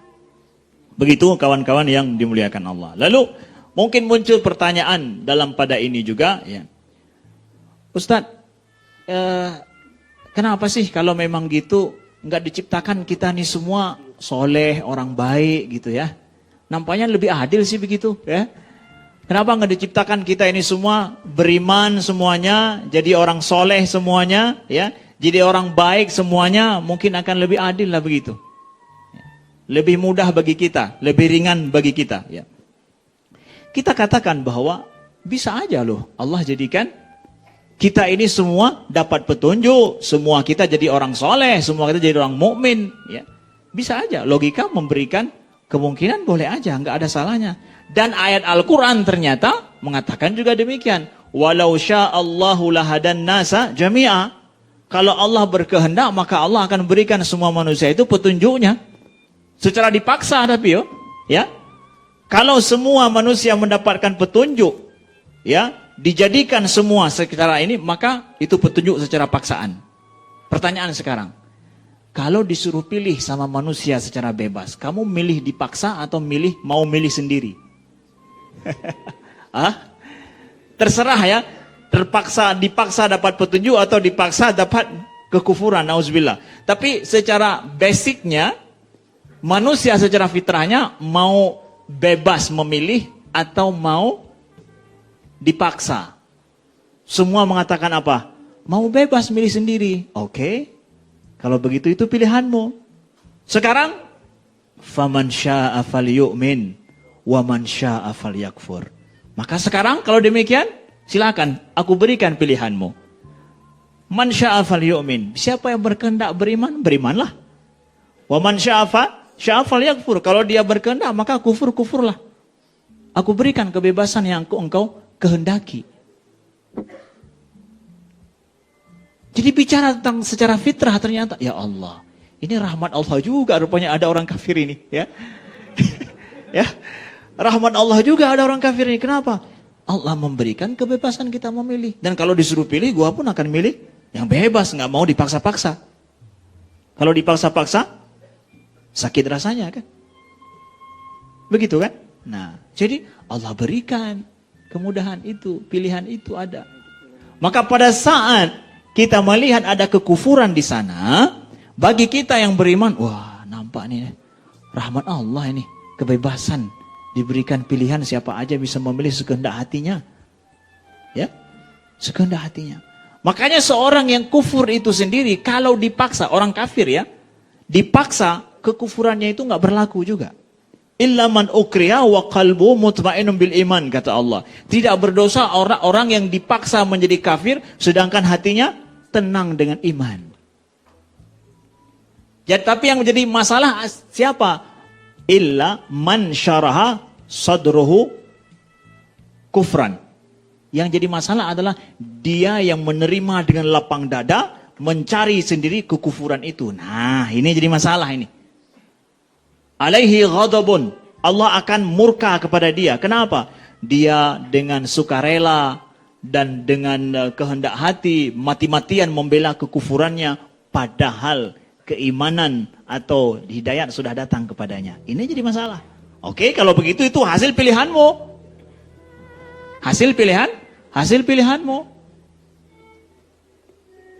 begitu kawan-kawan yang dimuliakan Allah. Lalu mungkin muncul pertanyaan dalam pada ini juga, ya. Ustadz, kenapa sih kalau memang gitu nggak diciptakan kita nih semua soleh, orang baik gitu ya? Nampaknya lebih adil sih begitu, ya. Kenapa nggak diciptakan kita ini semua beriman semuanya, jadi orang soleh semuanya, ya, jadi orang baik semuanya, mungkin akan lebih adil lah begitu. Lebih mudah bagi kita, lebih ringan bagi kita. Ya. Kita katakan bahwa bisa aja loh Allah jadikan kita ini semua dapat petunjuk, semua kita jadi orang soleh, semua kita jadi orang mukmin. Ya. Bisa aja, logika memberikan kemungkinan boleh aja, nggak ada salahnya. Dan ayat Al-Quran ternyata mengatakan juga demikian. Walau sya'allahu lahadan nasa jami'a. Kalau Allah berkehendak, maka Allah akan berikan semua manusia itu petunjuknya. Secara dipaksa tapi ya. Kalau semua manusia mendapatkan petunjuk, ya, dijadikan semua secara ini, maka itu petunjuk secara paksaan. Pertanyaan sekarang, kalau disuruh pilih sama manusia secara bebas, kamu milih dipaksa atau mau milih sendiri? Terserah ya, dipaksa dapat petunjuk atau dipaksa dapat kekufuran, nauzubillah. Tapi secara basicnya manusia secara fitrahnya mau bebas memilih atau mau dipaksa. Semua mengatakan apa? Mau bebas milih sendiri. Oke. Kalau begitu itu pilihanmu. Sekarang faman syaa'a falyu'min wa man syaa'a falyakfur. Maka sekarang kalau demikian, silakan aku berikan pilihanmu. Man syaa'a falyu'min. Siapa yang berkehendak beriman, berimanlah. Wa man syaa'a falyakfur. Kalau dia berkehendak, maka kufurlah. Aku berikan kebebasan yang engkau kehendaki. Jadi bicara tentang secara fitrah ternyata, ya Allah, ini rahmat Allah juga rupanya ada orang kafir ini, ya. Ya. Rahmat Allah juga ada orang kafir ini. Kenapa? Allah memberikan kebebasan kita memilih. Dan kalau disuruh pilih, gua pun akan milih yang bebas, nggak mau dipaksa-paksa. Kalau dipaksa-paksa, sakit rasanya kan. Begitu kan? Nah, jadi Allah berikan kemudahan itu, pilihan itu ada. Maka pada saat kita melihat ada kekufuran di sana, bagi kita yang beriman, wah nampak nih rahmat Allah ini, kebebasan, diberikan pilihan siapa aja bisa memilih sekehendak hatinya. Ya, sekehendak hatinya. Makanya seorang yang kufur itu sendiri, kalau dipaksa, orang kafir ya, dipaksa, kekufurannya itu nggak berlaku juga. Illa man ukriha wa qalbu mutmainnun bil iman, kata Allah. Tidak berdosa orang-orang yang dipaksa menjadi kafir sedangkan hatinya tenang dengan iman. Ya, tapi yang menjadi masalah siapa? Illa man syaraha sadruhu kufran. Yang jadi masalah adalah dia yang menerima dengan lapang dada, mencari sendiri kekufuran itu. Nah, ini jadi masalah ini. Alaihi ghadabun. Allah akan murka kepada dia. Kenapa? Dia dengan sukarela dan dengan kehendak hati mati-matian membela kekufurannya, padahal keimanan atau hidayat sudah datang kepadanya. Ini jadi masalah. Oke, kalau begitu itu hasil pilihanmu. Hasil pilihanmu.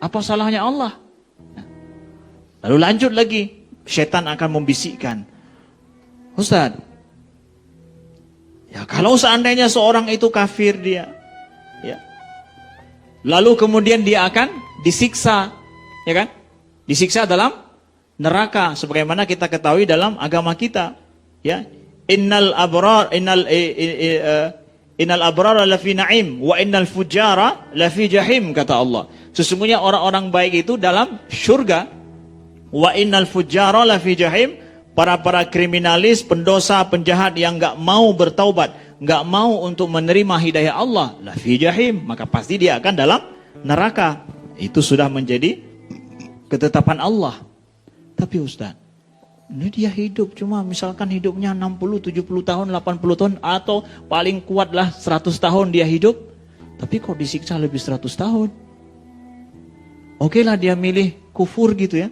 Apa salahnya Allah? Nah, lalu lanjut lagi, setan akan membisikkan, Ustaz, ya kalau seandainya seorang itu kafir dia, ya, lalu kemudian dia akan disiksa, ya kan? Disiksa dalam neraka, sebagaimana kita ketahui dalam agama kita, ya. Innal abrar lafi na'im wa innal fujara lafi jahim, kata Allah. Sesungguhnya orang-orang baik itu dalam surga, wa innal fujara lafi jahim. Para kriminalis, pendosa, penjahat yang nggak mau bertaubat, nggak mau untuk menerima hidayah Allah, lafi jahim, maka pasti dia akan dalam neraka. Itu sudah menjadi ketetapan Allah. Tapi Ustaz, ini dia hidup cuma misalkan hidupnya 60, 70 tahun, 80 tahun, atau paling kuatlah 100 tahun dia hidup, tapi kok disiksa lebih 100 tahun? Oke lah dia milih kufur gitu ya.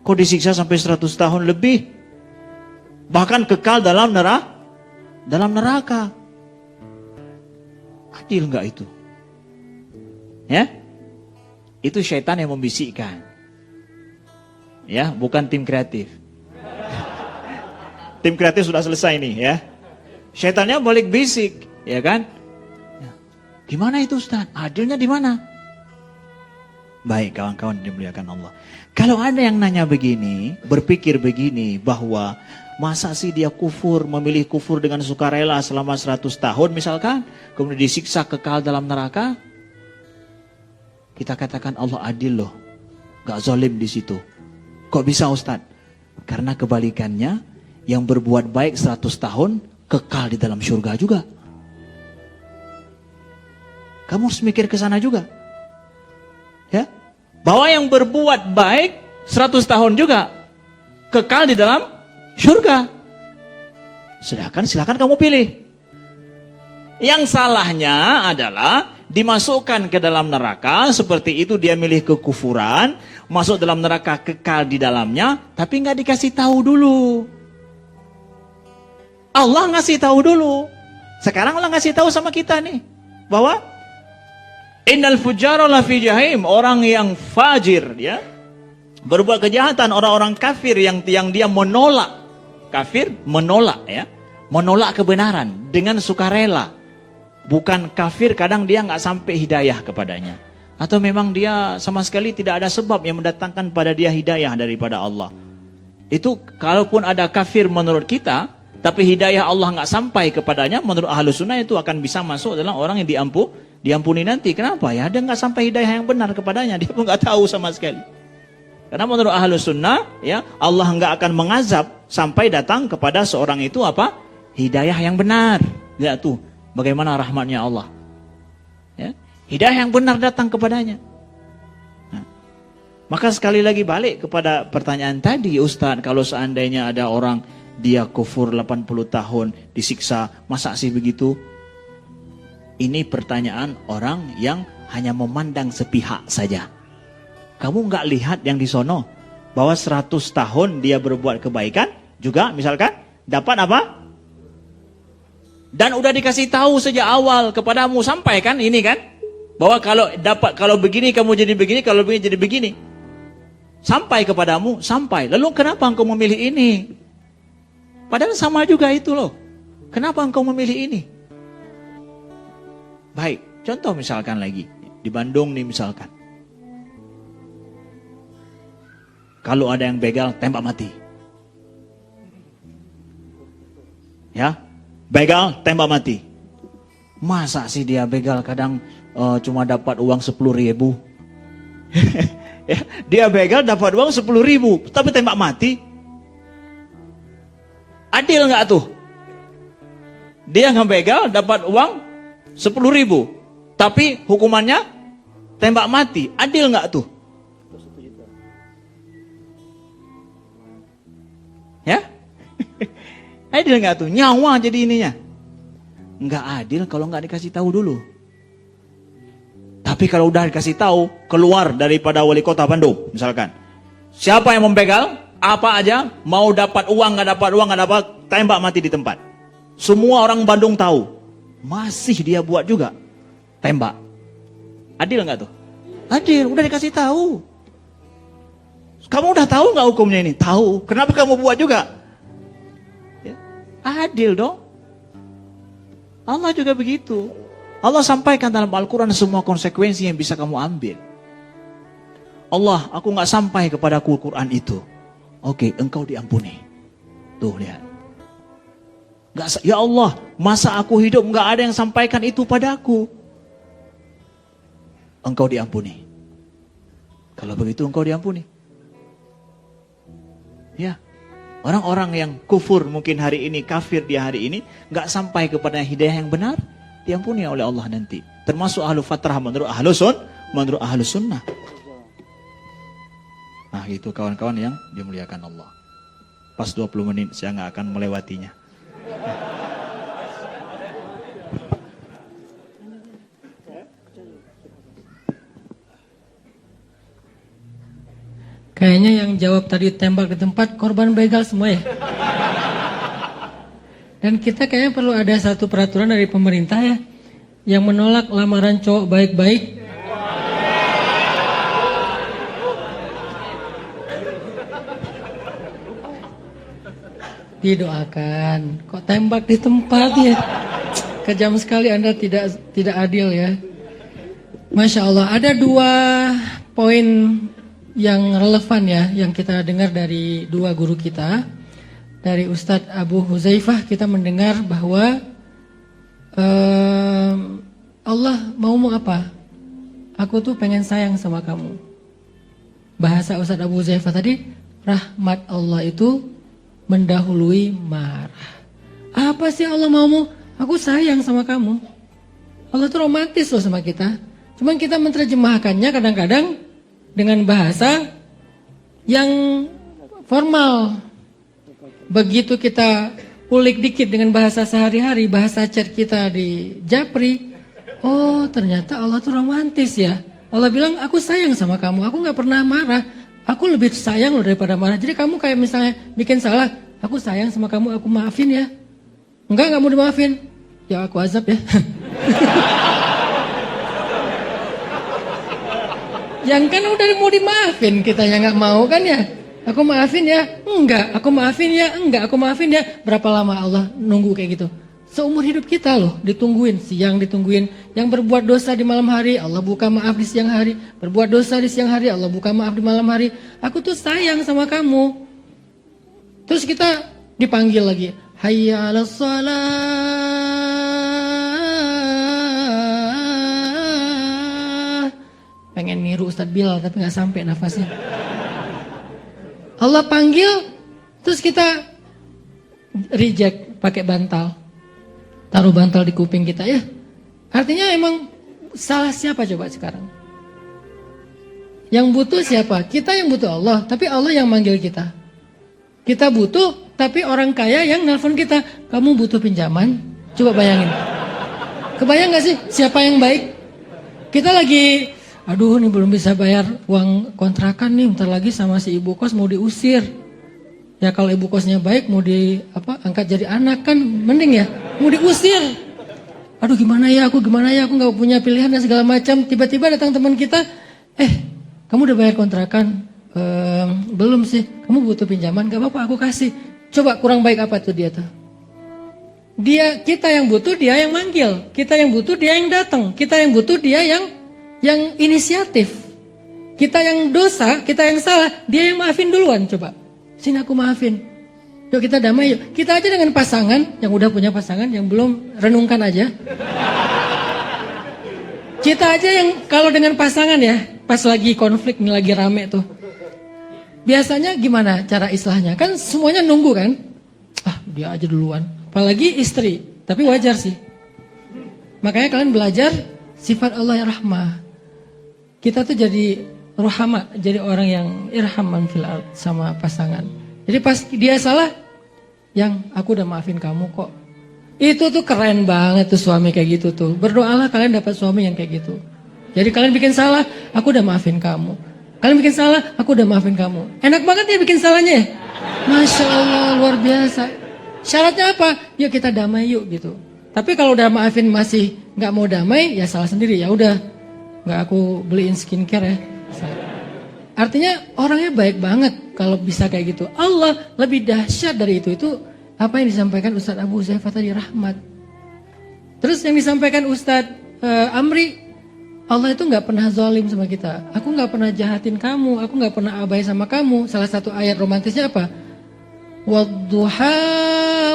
Kok disiksa sampai 100 tahun lebih? Bahkan kekal dalam neraka. Adil nggak itu? Ya? Itu syaitan yang membisikkan. Ya, bukan tim kreatif. Tim kreatif sudah selesai nih ya. Syaitannya balik bisik, ya kan? Gimana itu Ustaz? Adilnya di mana? Baik kawan-kawan dimuliakan Allah. Kalau ada yang nanya begini, berpikir begini bahwa masa sih dia kufur, memilih kufur dengan sukarela selama 100 tahun misalkan, kemudian disiksa kekal dalam neraka? Kita katakan Allah adil loh, gak zalim di situ. Kok bisa Ustaz? Karena kebalikannya, yang berbuat baik 100 tahun kekal di dalam surga juga. Kamu harus mikir ke sana juga. Ya, bahwa yang berbuat baik 100 tahun juga kekal di dalam surga. Silakan kamu pilih. Yang salahnya adalah dimasukkan ke dalam neraka, seperti itu dia milih kekufuran, masuk dalam neraka kekal di dalamnya, tapi nggak dikasih tahu dulu. Allah ngasih tahu dulu. Sekarang Allah ngasih tahu sama kita nih bahwa innal fujjara lafi jahim, orang yang fajir ya, berbuat kejahatan, orang-orang kafir yang dia menolak, kafir menolak ya, menolak kebenaran dengan sukarela. Bukan kafir, kadang dia nggak sampai hidayah kepadanya. Atau memang dia sama sekali tidak ada sebab yang mendatangkan pada dia hidayah daripada Allah. Itu kalaupun ada kafir menurut kita, tapi hidayah Allah nggak sampai kepadanya, menurut Ahlus Sunnah itu akan bisa masuk dalam orang yang diampuni nanti. Kenapa ya? Dia nggak sampai hidayah yang benar kepadanya, dia pun nggak tahu sama sekali. Karena menurut Ahlus Sunnah, ya Allah nggak akan mengazab sampai datang kepada seorang itu apa? Hidayah yang benar. Lihat tuh. Bagaimana rahmatnya Allah. Ya, hidayah yang benar datang kepadanya. Nah, maka sekali lagi balik kepada pertanyaan tadi, Ustaz, kalau seandainya ada orang dia kufur 80 tahun disiksa, masa sih begitu? Ini pertanyaan orang yang hanya memandang sepihak saja. Kamu nggak lihat yang di sono bahwa 100 tahun dia berbuat kebaikan juga misalkan dapat apa? Dan udah dikasih tahu sejak awal kepadamu, sampai kan ini kan, bahwa kalau begini kamu jadi begini, kalau begini jadi begini. Sampai kepadamu, sampai. Lalu kenapa engkau memilih ini? Padahal sama juga itu loh. Kenapa engkau memilih ini? Baik, contoh misalkan lagi di Bandung nih misalkan. Kalau ada yang begal, tembak mati. Ya. Begal, tembak mati. Masa sih dia begal kadang cuma dapat uang 10.000? Ya, dia begal dapat uang 10.000, tapi tembak mati. Adil nggak tuh? Dia ngebegal dapat uang 10.000, tapi hukumannya tembak mati. Adil nggak tuh? Ya? Adil nggak tuh? Nyawa jadi ininya. Nggak adil kalau nggak dikasih tahu dulu. Tapi kalau udah dikasih tahu, keluar daripada wali kota Bandung, misalkan. Siapa yang membegal, apa aja, mau dapat uang, nggak dapat, tembak mati di tempat. Semua orang Bandung tahu. Masih dia buat juga. Tembak. Adil nggak tuh? Adil, udah dikasih tahu. Kamu udah tahu nggak hukumnya ini? Tahu. Kenapa kamu buat juga? Adil dong. Allah juga begitu. Allah sampaikan dalam Al-Quran semua konsekuensi yang bisa kamu ambil. Allah, aku nggak sampai kepada Al-Quran itu. Oke, engkau diampuni. Tuh lihat. Ya Allah, masa aku hidup nggak ada yang sampaikan itu padaku. Engkau diampuni. Kalau begitu engkau diampuni. Ya. Orang-orang yang kufur mungkin hari ini, kafir dia hari ini, nggak sampai kepada hidayah yang benar, diampuni oleh Allah nanti. Termasuk ahlu fatrah menurut ahlus sunnah. Nah itu kawan-kawan yang dimuliakan Allah. Pas 20 menit saya nggak akan melewatinya.
Kayaknya yang jawab tadi tembak di tempat korban begal semua ya. Dan kita kayaknya perlu ada satu peraturan dari pemerintah ya, yang menolak lamaran cowok baik-baik. Didoakan. Kok tembak di tempat ya? Kejam sekali Anda, tidak adil ya. Masya Allah, ada 2 poin yang relevan ya, yang kita dengar dari 2 guru kita. Dari Ustadz Abu Huzaifah kita mendengar bahwa Allah mau apa? Aku tuh pengen sayang sama kamu. Bahasa Ustadz Abu Huzaifah tadi, rahmat Allah itu mendahului marah. Apa sih Allah maumu? Aku sayang sama kamu. Allah tuh romantis loh sama kita. Cuman kita menerjemahkannya kadang-kadang dengan bahasa yang formal. Begitu kita ulik dikit dengan bahasa sehari-hari, bahasa chat kita di Japri, oh ternyata Allah tuh romantis ya. Allah bilang aku sayang sama kamu, aku gak pernah marah. Aku lebih sayang loh daripada marah. Jadi kamu kayak misalnya bikin salah, aku sayang sama kamu, aku maafin ya. Enggak mau dimaafin, ya aku azab ya. Yang kan udah mau dimaafin, kita yang nggak mau kan ya. Aku maafin ya, enggak. Aku maafin ya, enggak. Aku maafin ya. Berapa lama Allah nunggu kayak gitu? Seumur hidup kita loh, ditungguin siang, ditungguin. Yang berbuat dosa di malam hari, Allah buka maaf di siang hari. Berbuat dosa di siang hari, Allah buka maaf di malam hari. Aku tuh sayang sama kamu. Terus kita dipanggil lagi, hayya 'alas shalah. Pengen niru Ustadz Bilal tapi gak sampai nafasnya. Allah panggil, terus kita reject pakai bantal. Taruh bantal di kuping kita ya. Artinya emang salah siapa coba sekarang? Yang butuh siapa? Kita yang butuh Allah, tapi Allah yang manggil kita. Kita butuh, tapi orang kaya yang nelpon kita. Kamu butuh pinjaman? Coba bayangin. Kebayang gak sih siapa yang baik? Kita lagi, aduh nih belum bisa bayar uang kontrakan nih, bentar lagi sama si ibu kos mau diusir. Ya kalau ibu kosnya baik mau angkat jadi anak kan mending ya. Mau diusir. Aduh gimana ya aku gak punya pilihan dan segala macam. Tiba-tiba datang teman kita, kamu udah bayar kontrakan? Belum sih. Kamu butuh pinjaman? Gak apa-apa aku kasih. Coba kurang baik apa tuh dia tuh? Kita yang butuh, dia yang manggil. Kita yang butuh, dia yang datang. Kita yang butuh, dia yang inisiatif. Kita yang dosa, kita yang salah, dia yang maafin duluan. Coba, sini aku maafin. Yuk kita damai yuk. Kita aja dengan pasangan, yang udah punya pasangan, yang belum renungkan aja. Kita aja yang kalau dengan pasangan ya, pas lagi konflik nih lagi rame tuh. Biasanya gimana cara islahnya? Kan semuanya nunggu kan? Dia aja duluan. Apalagi istri, tapi wajar sih. Makanya kalian belajar sifat Allah yang rahmah. Kita tuh jadi rohama, jadi orang yang irhaman fil ard sama pasangan. Jadi pas dia salah, yang aku udah maafin kamu kok. Itu tuh keren banget tuh suami kayak gitu tuh. Berdoalah kalian dapat suami yang kayak gitu. Jadi kalian bikin salah, aku udah maafin kamu. Kalian bikin salah, aku udah maafin kamu. Enak banget ya bikin salahnya. Masya Allah, luar biasa. Syaratnya apa? Yuk kita damai yuk gitu. Tapi kalau udah maafin masih nggak mau damai, ya salah sendiri. Ya udah, nggak aku beliin skincare ya. Artinya orangnya baik banget kalau bisa kayak gitu. Allah lebih dahsyat dari itu. Itu apa yang disampaikan Ustadz Abu Huzaifah tadi, rahmat. Terus yang disampaikan Ustadz Amri, Allah itu nggak pernah zalim sama kita. Aku nggak pernah jahatin kamu. Aku nggak pernah abai sama kamu. Salah satu ayat romantisnya apa? Wadduha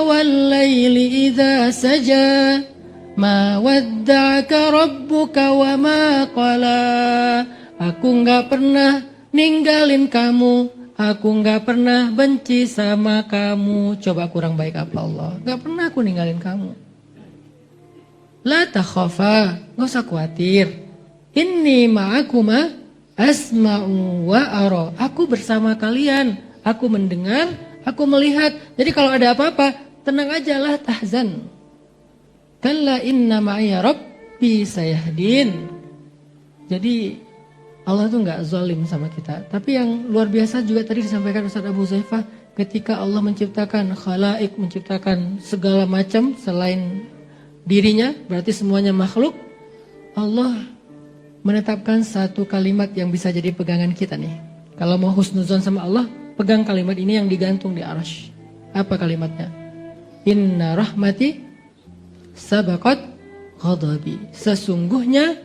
wal laili idza saja ma wadda'aka rabbuka wa ma qala. Aku nggak pernah ninggalin kamu, aku gak pernah benci sama kamu. Coba kurang baik apa Allah? Gak pernah aku ninggalin kamu. La takhafa, gak usah khawatir. Inni ma'akuma asma'u wa ara. Aku bersama kalian, aku mendengar, aku melihat. Jadi kalau ada apa-apa, tenang aja, la tahzan. Kalla inna ma'iya rabbi sayahdin. Jadi Allah tuh nggak zalim sama kita. Tapi yang luar biasa juga tadi disampaikan Ustaz Abu Zaifah, ketika Allah menciptakan khalaik, menciptakan segala macam selain dirinya, berarti semuanya makhluk. Allah menetapkan satu kalimat yang bisa jadi pegangan kita nih. Kalau mau husnuzon sama Allah, pegang kalimat ini yang digantung di arasy. Apa kalimatnya? Inna rahmati sabaqat ghadabi. Sesungguhnya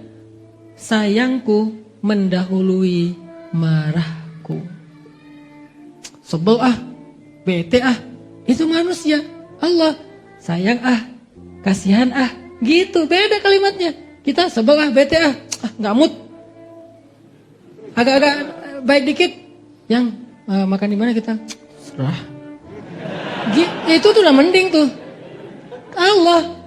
sayangku mendahului marahku. Sebel bete itu manusia. Allah sayang kasihan gitu, beda kalimatnya. Kita sebel bete nggak mood, agak-agak baik dikit, yang makan di mana kita serah. Itu tuh udah mending tuh. Allah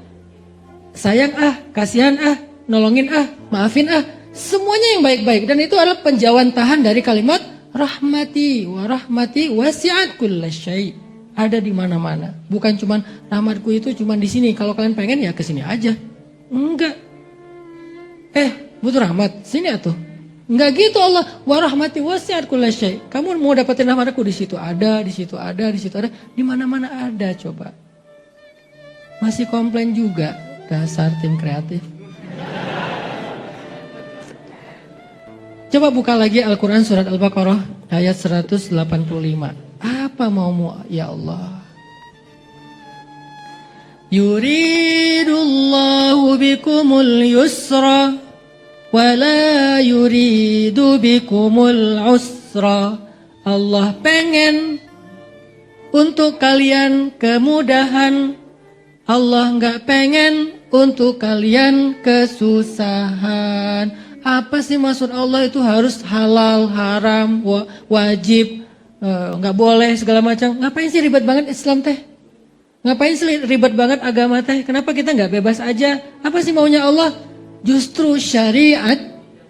sayang kasihan nolongin maafin semuanya yang baik-baik, dan itu adalah penjawantahan dari kalimat rahmati wa rahmati wasi'at kullasyai. Ada di mana-mana. Bukan cuman rahmatku itu cuman di sini. Kalau kalian pengen ya ke sini aja. Enggak. Butuh rahmat, sini atuh. Enggak gitu Allah. Wa rahmati wasi'at kullasyai. Kamu mau dapetin rahmatku di situ ada, di situ ada, di situ ada, di mana-mana ada. Coba. Masih komplain juga, dasar tim kreatif. Coba buka lagi Al-Quran surat Al-Baqarah ayat 185. Apa maumu ya Allah? Yuridullahu bikumul yusra wa la yuridu bikumul usra. Allah pengen untuk kalian kemudahan. Allah enggak pengen untuk kalian kesusahan. Apa sih maksud Allah itu harus halal, haram, wajib, nggak boleh segala macam? Ngapain sih ribet banget Islam teh? Ngapain sih ribet banget agama teh? Kenapa kita nggak bebas aja? Apa sih maunya Allah? Justru syariat,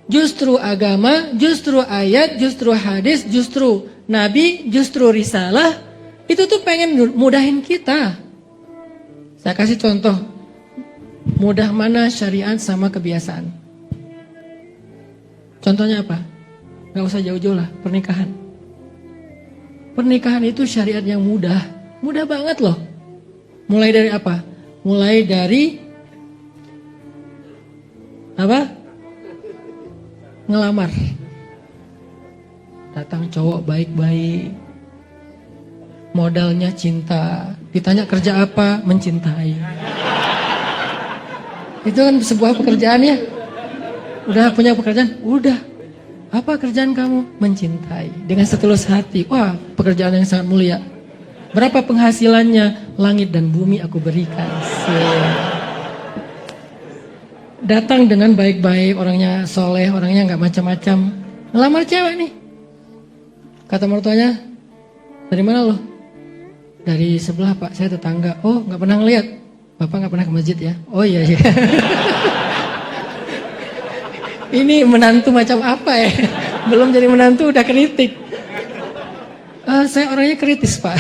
justru agama, justru ayat, justru hadis, justru nabi, justru risalah. Itu tuh pengen mudahin kita. Saya kasih contoh. Mudah mana syariat sama kebiasaan? Contohnya apa? Gak usah jauh-jauh lah, pernikahan. Pernikahan itu syariat yang mudah. Mudah banget loh. Mulai dari apa? Mulai dari apa? Ngelamar. Datang cowok baik-baik. Modalnya cinta. Ditanya kerja apa? Mencintai. Itu kan sebuah pekerjaan ya. Udah punya pekerjaan? Udah. Apa kerjaan kamu? Mencintai. Dengan setulus hati. Wah, pekerjaan yang sangat mulia. Berapa penghasilannya? Langit dan bumi aku berikan. Datang dengan baik-baik, orangnya soleh, orangnya nggak macam-macam. Ngelamar cewek nih. Kata mertuanya, dari mana lo? Dari sebelah Pak, saya tetangga. Oh, nggak pernah ngeliat. Bapak nggak pernah ke masjid ya? Oh iya. Ini menantu macam apa ya? Belum jadi menantu udah kritik. Saya orangnya kritis Pak.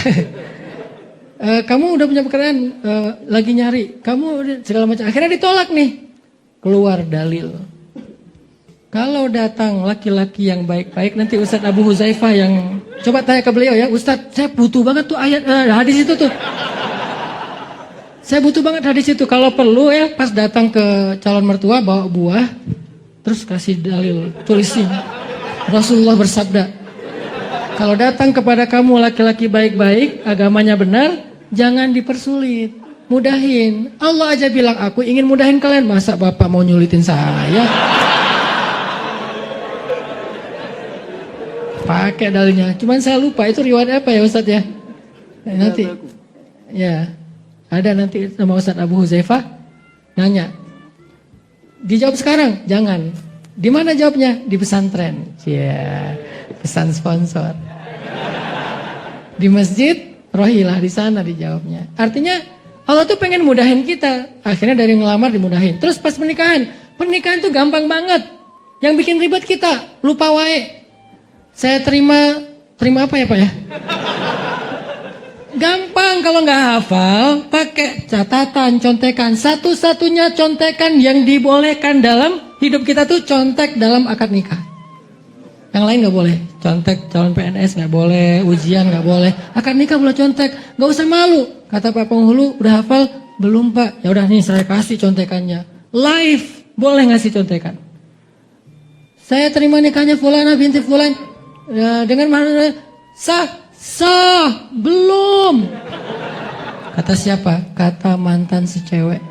Kamu udah punya pekerjaan, lagi nyari. Kamu segala macam. Akhirnya ditolak nih. Keluar dalil. Kalau datang laki-laki yang baik-baik, nanti Ustadz Abu Huzaifah yang coba tanya ke beliau ya, Ustadz saya butuh banget tuh ayat hadis itu tuh. Saya butuh banget hadis itu. Kalau perlu ya pas datang ke calon mertua bawa buah. Terus kasih dalil, tulisin. Rasulullah bersabda, kalau datang kepada kamu laki-laki baik-baik, agamanya benar, jangan dipersulit, mudahin. Allah aja bilang, aku ingin mudahin kalian. Masa Bapak mau nyulitin saya? Pakai dalilnya. Cuman saya lupa, itu riwayat apa ya Ustadz ya? Nanti. Ya, ada nanti sama Ustadz Abu Huzaifah, nanya. Dijawab sekarang, jangan. Di mana jawabnya? Di pesantren. Ya, pesan sponsor. Di masjid, rohilah di sana dijawabnya. Artinya Allah tuh pengen mudahin kita. Akhirnya dari ngelamar dimudahin. Terus pas pernikahan tuh gampang banget. Yang bikin ribet kita, lupa wae. Saya terima apa ya Pak ya? Gampang kalau nggak hafal, pakai catatan, contekan. Satu-satunya contekan yang dibolehkan dalam hidup kita tuh contek dalam akad nikah. Yang lain nggak boleh. Contek calon PNS nggak boleh, ujian nggak boleh. Akad nikah boleh contek, nggak usah malu. Kata Pak Penghulu, udah hafal? Belum Pak. Ya udah nih saya kasih contekannya. Live boleh ngasih contekan. Saya terima nikahnya Fulana binti Fulan dengan mahar sah belum. Kata siapa? Kata mantan si cewek.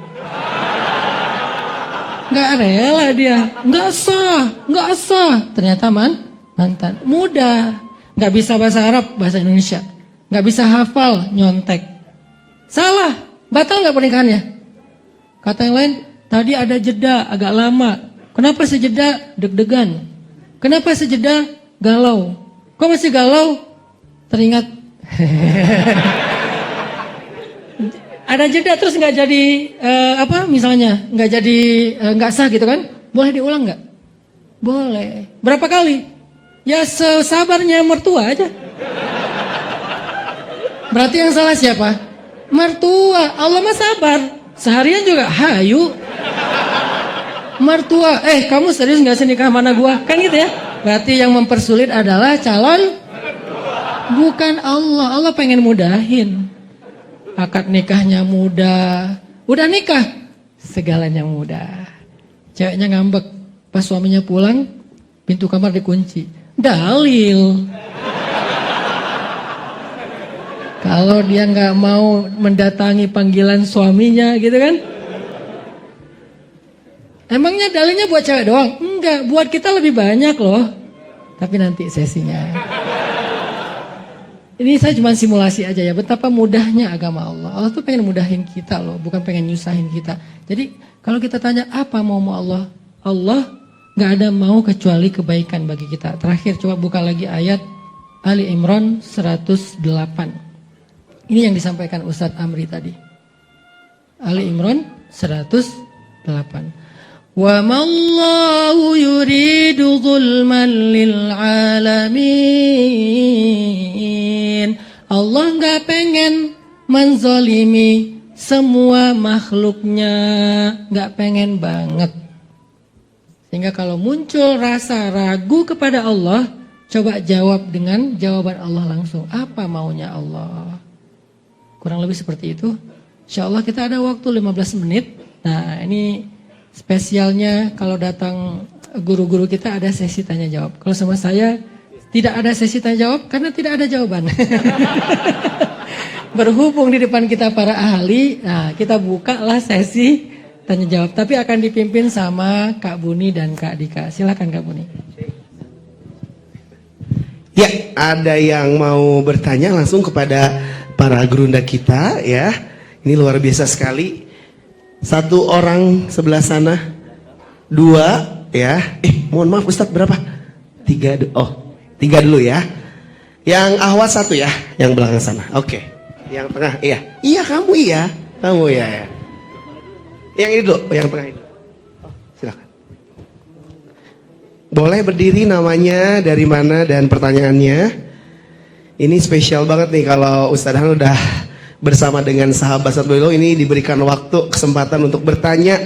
Nggak rela dia, nggak sah. Ternyata mantan, muda, nggak bisa bahasa Arab, bahasa Indonesia, nggak bisa hafal, nyontek, salah, batal nggak pernikahannya? Kata yang lain, tadi ada jeda agak lama. Kenapa sejeda? Deg-degan. Kenapa sejeda? Galau. Kok masih galau? Teringat. Ada jeda terus nggak jadi misalnya nggak jadi nggak sah gitu kan? Boleh diulang nggak? Boleh. Berapa kali? Ya sesabarnya mertua aja. Berarti yang salah siapa? Mertua. Allah mah sabar. Seharian juga hayu. Mertua. Kamu serius nggak sih nikah mana gua? Kan gitu ya. Berarti yang mempersulit adalah calon, bukan Allah. Allah pengen mudahin. Akad nikahnya mudah. Udah nikah, segalanya mudah. Ceweknya ngambek, pas suaminya pulang, pintu kamar dikunci. Dalil. Kalau dia nggak mau mendatangi panggilan suaminya, gitu kan? Emangnya dalilnya buat cewek doang? Enggak, buat kita lebih banyak loh. Tapi nanti sesinya. Ini saya cuma simulasi aja ya, betapa mudahnya agama Allah. Allah tuh pengen mudahin kita loh, bukan pengen nyusahin kita. Jadi kalau kita tanya apa mau Allah? Allah gak ada mau kecuali kebaikan bagi kita. Terakhir coba buka lagi ayat Ali Imran 108. Ini yang disampaikan Ustadz Amri tadi. Ali Imran 108. Wa mallahu yuridu zulman lil alamin. Allah nggak pengen menzolimi semua makhluknya, nggak pengen banget. Sehingga kalau muncul rasa ragu kepada Allah, coba jawab dengan jawaban Allah langsung. Apa maunya Allah? Kurang lebih seperti itu. Insya Allah kita ada waktu 15 menit. Nah ini spesialnya kalau datang guru-guru kita ada sesi tanya jawab. Kalau sama saya tidak ada sesi tanya jawab karena tidak ada jawaban. Berhubung di depan kita para ahli, nah kita bukalah sesi tanya jawab. Tapi akan dipimpin sama Kak Buni dan Kak Dika. Silakan Kak Buni.
Ya, ada yang mau bertanya langsung kepada para gurunda kita ya. Ini luar biasa sekali. Satu orang sebelah sana, dua ya. Mohon maaf Ustadz berapa? Tiga dulu ya. Yang ahwat satu ya, yang belakang sana. Oke. Yang tengah, iya. Iya kamu iya. Kamu iya ya. Yang ini dulu, yang tengah ini. Silakan. Boleh berdiri, namanya, dari mana dan pertanyaannya. Ini spesial banget nih kalau Ustadz Han udah bersama dengan sahabat beliau, ini diberikan waktu kesempatan untuk bertanya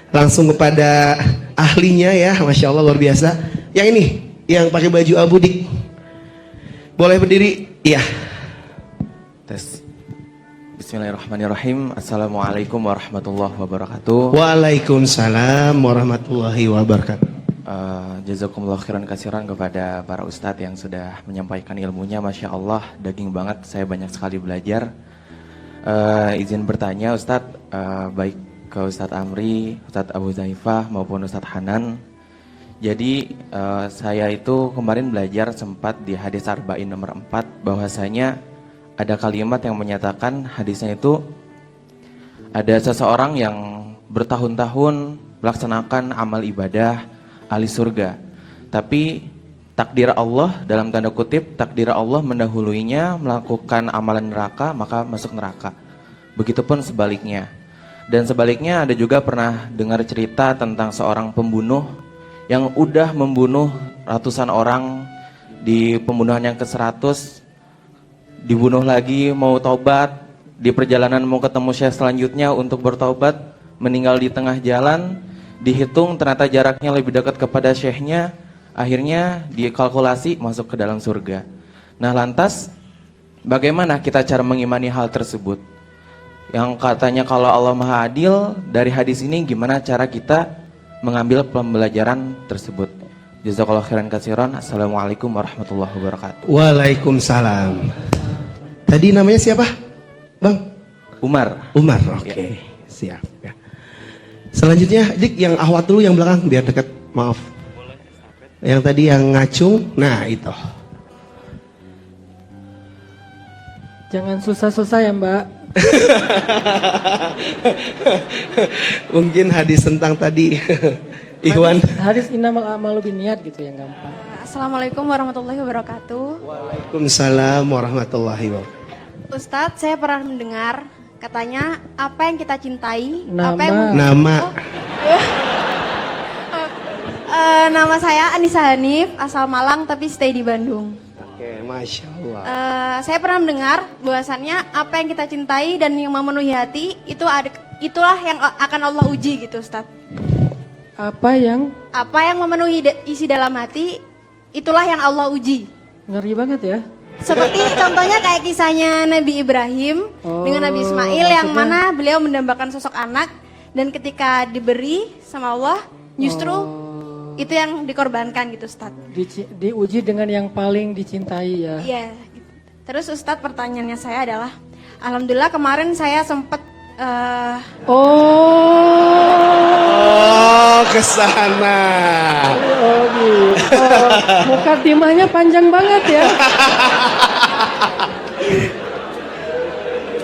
langsung kepada ahlinya ya. Masya Allah luar biasa. Yang ini yang pakai baju abu dik, boleh berdiri? Iya.
Tes. Bismillahirrahmanirrahim. Assalamualaikum warahmatullahi wabarakatuh.
Waalaikumsalam warahmatullahi wabarakatuh.
Jazakumullah khairan kasiran kepada para ustadz yang sudah menyampaikan ilmunya. Masya Allah, daging banget. Saya banyak sekali belajar. Izin bertanya Ustadz, baik ke Ustadz Amri, Ustadz Abu Zaifah maupun Ustadz Hanan. Jadi saya itu kemarin belajar sempat di hadis Arba'in nomor 4 bahwasanya ada kalimat yang menyatakan hadisnya itu ada seseorang yang bertahun-tahun melaksanakan amal ibadah ahli surga, tapi takdir Allah, dalam tanda kutip, takdir Allah mendahuluinya melakukan amalan neraka, maka masuk neraka. Begitupun sebaliknya. Dan sebaliknya ada juga pernah dengar cerita tentang seorang pembunuh yang udah membunuh ratusan orang di pembunuhan yang ke-100, dibunuh lagi, mau taubat, di perjalanan mau ketemu syekh selanjutnya untuk bertaubat, meninggal di tengah jalan, dihitung ternyata jaraknya lebih dekat kepada syekhnya, Akhirnya dikalkulasi masuk ke dalam surga. Nah, lantas bagaimana kita cara mengimani hal tersebut? Yang katanya kalau Allah Maha Adil, dari hadis ini gimana cara kita mengambil pembelajaran tersebut? Jazakallahu khairan katsiran. Assalamualaikum warahmatullahi wabarakatuh.
Waalaikumsalam. Tadi namanya siapa, Bang?
Umar.
Umar. Oke, siap ya. Selanjutnya, Dik, yang ahwat dulu yang belakang biar dekat. Maaf. Yang tadi yang ngacung, nah itu.
Jangan susah-susah ya Mbak.
Mungkin hadis tentang tadi. Ikhwan.
Hadis innamal a'malu binniyat gitu yang gampang.
Assalamualaikum warahmatullahi wabarakatuh.
Waalaikumsalam warahmatullahi wabarakatuh.
Ustadz, saya pernah mendengar katanya apa yang kita cintai,
Nama.
apa yang
Nama.
Nama saya Anissa Hanif, asal Malang tapi stay di Bandung.
Oke, masya Allah.
Saya pernah mendengar bahwasannya apa yang kita cintai dan yang memenuhi hati itulah yang akan Allah uji gitu, Ustadz.
Apa yang
Apa yang memenuhi isi dalam hati itulah yang Allah uji.
ngeri banget ya?
Seperti contohnya kayak kisahnya Nabi Ibrahim dengan Nabi Ismail yang
maksudnya-
mana beliau mendambakan sosok anak dan ketika diberi sama Allah justru itu yang dikorbankan gitu, Ustadz.
Diuji dengan yang paling dicintai ya.
Iya. Gitu. Terus Ustadz, pertanyaannya saya adalah, alhamdulillah kemarin saya sempat
Oh, kesana.
Oh gitu. Mukadimahnya panjang banget ya.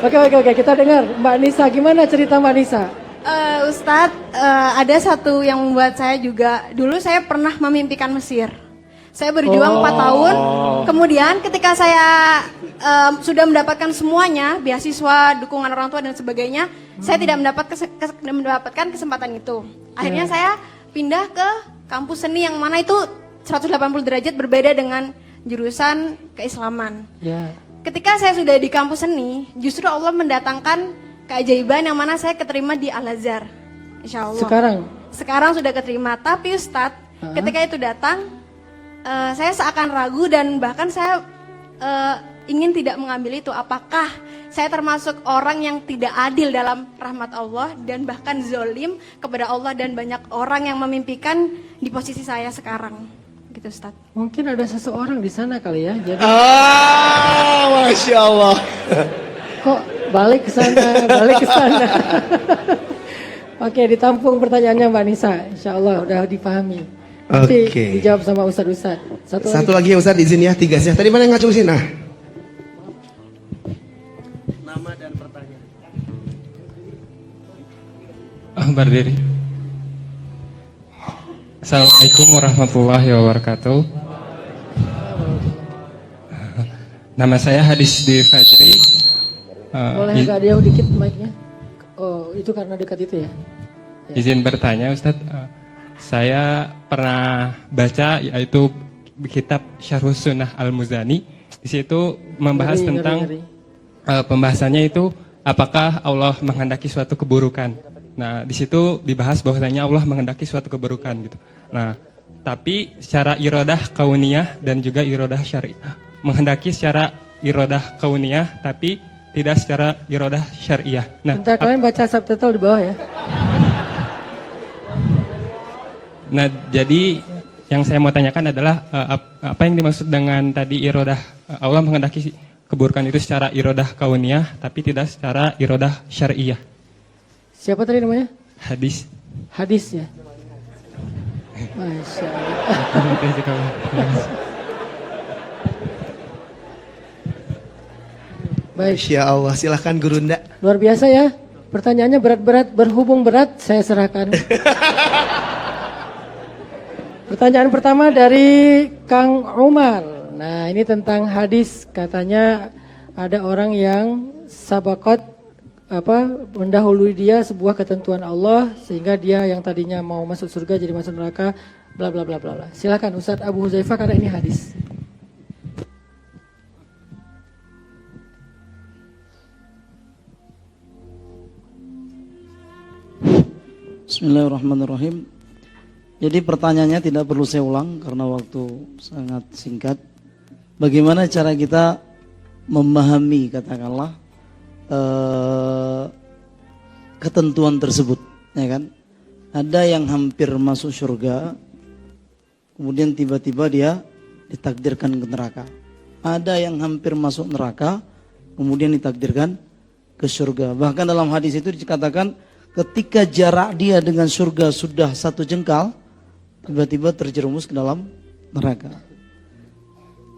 Oke, kita dengar Mbak Nisa, gimana cerita Mbak Nisa?
Ustadz, ada satu yang membuat saya juga, dulu saya pernah memimpikan Mesir. Saya berjuang 4 tahun, kemudian ketika saya sudah mendapatkan semuanya, beasiswa, dukungan orang tua dan sebagainya, saya tidak mendapatkan kesempatan itu. Akhirnya saya pindah ke kampus seni yang mana itu 180 derajat berbeda dengan jurusan keislaman.
Ya.
Ketika saya sudah di kampus seni, justru Allah mendatangkan keajaiban yang mana saya keterima di Al-Azhar. Insya Allah. Sekarang sudah keterima. Tapi Ustadz, ketika itu datang, saya seakan ragu dan bahkan saya ingin tidak mengambil itu. Apakah saya termasuk orang yang tidak adil dalam rahmat Allah dan bahkan zolim kepada Allah dan banyak orang yang memimpikan di posisi saya sekarang. Gitu, Ustadz.
Mungkin ada seseorang di sana kali ya. Jadi
Masya Allah.
kok balik ke sana. Oke, ditampung pertanyaannya Mbak Nisa. Insya Allah udah dipahami. Nanti
Oke.
dijawab sama Ustadz.
Satu lagi ya Ustadz, izin ya, 3 ya. Tadi mana yang ngacung sih? Nah. Nama dan pertanyaan.
Berdiri. Assalamualaikum warahmatullahi wabarakatuh. Nama saya Hadis di Fajri.
Boleh agak jauh dikit mic-nya? Oh, itu karena dekat itu ya?
Izin bertanya Ustadz, saya pernah baca yaitu kitab Syarhus Sunnah Al-Muzani. Di situ membahas tentang pembahasannya itu apakah Allah menghendaki suatu keburukan. Nah, di situ dibahas bahwasanya Allah menghendaki suatu keburukan gitu. Nah, tapi secara iradah kauniyah dan juga iradah syariah. Menghendaki secara iradah kauniyah tapi tidak secara iradah syariah. Nah,
Bentar, kalian baca subtitle di bawah ya.
Nah, jadi yang saya mau tanyakan adalah apa yang dimaksud dengan tadi iradah Allah menghendaki keburukan itu secara iradah kauniyah tapi tidak secara iradah syariah.
Siapa tadi namanya?
Hadis.
Hadis ya. Masya Allah. Baik,
Masya Allah, silahkan Gurunda.
luar biasa ya. Pertanyaannya berat-berat, berhubung berat, saya serahkan. Pertanyaan pertama dari Kang Umar. Nah, ini tentang hadis. Katanya ada orang yang sabakot mendahului dia sebuah ketentuan Allah sehingga dia yang tadinya mau masuk surga jadi masuk neraka, bla bla bla bla bla. Silakan Ustadz Abu Huzaifah karena ini hadis.
Bismillahirrahmanirrahim. Jadi pertanyaannya tidak perlu saya ulang karena waktu sangat singkat. Bagaimana cara kita memahami katakanlah ketentuan tersebut, ya kan? Ada yang hampir masuk surga, kemudian tiba-tiba dia ditakdirkan ke neraka. Ada yang hampir masuk neraka, kemudian ditakdirkan ke surga. Bahkan dalam hadis itu dikatakan ketika jarak dia dengan surga sudah 1 jengkal, tiba-tiba terjerumus ke dalam neraka.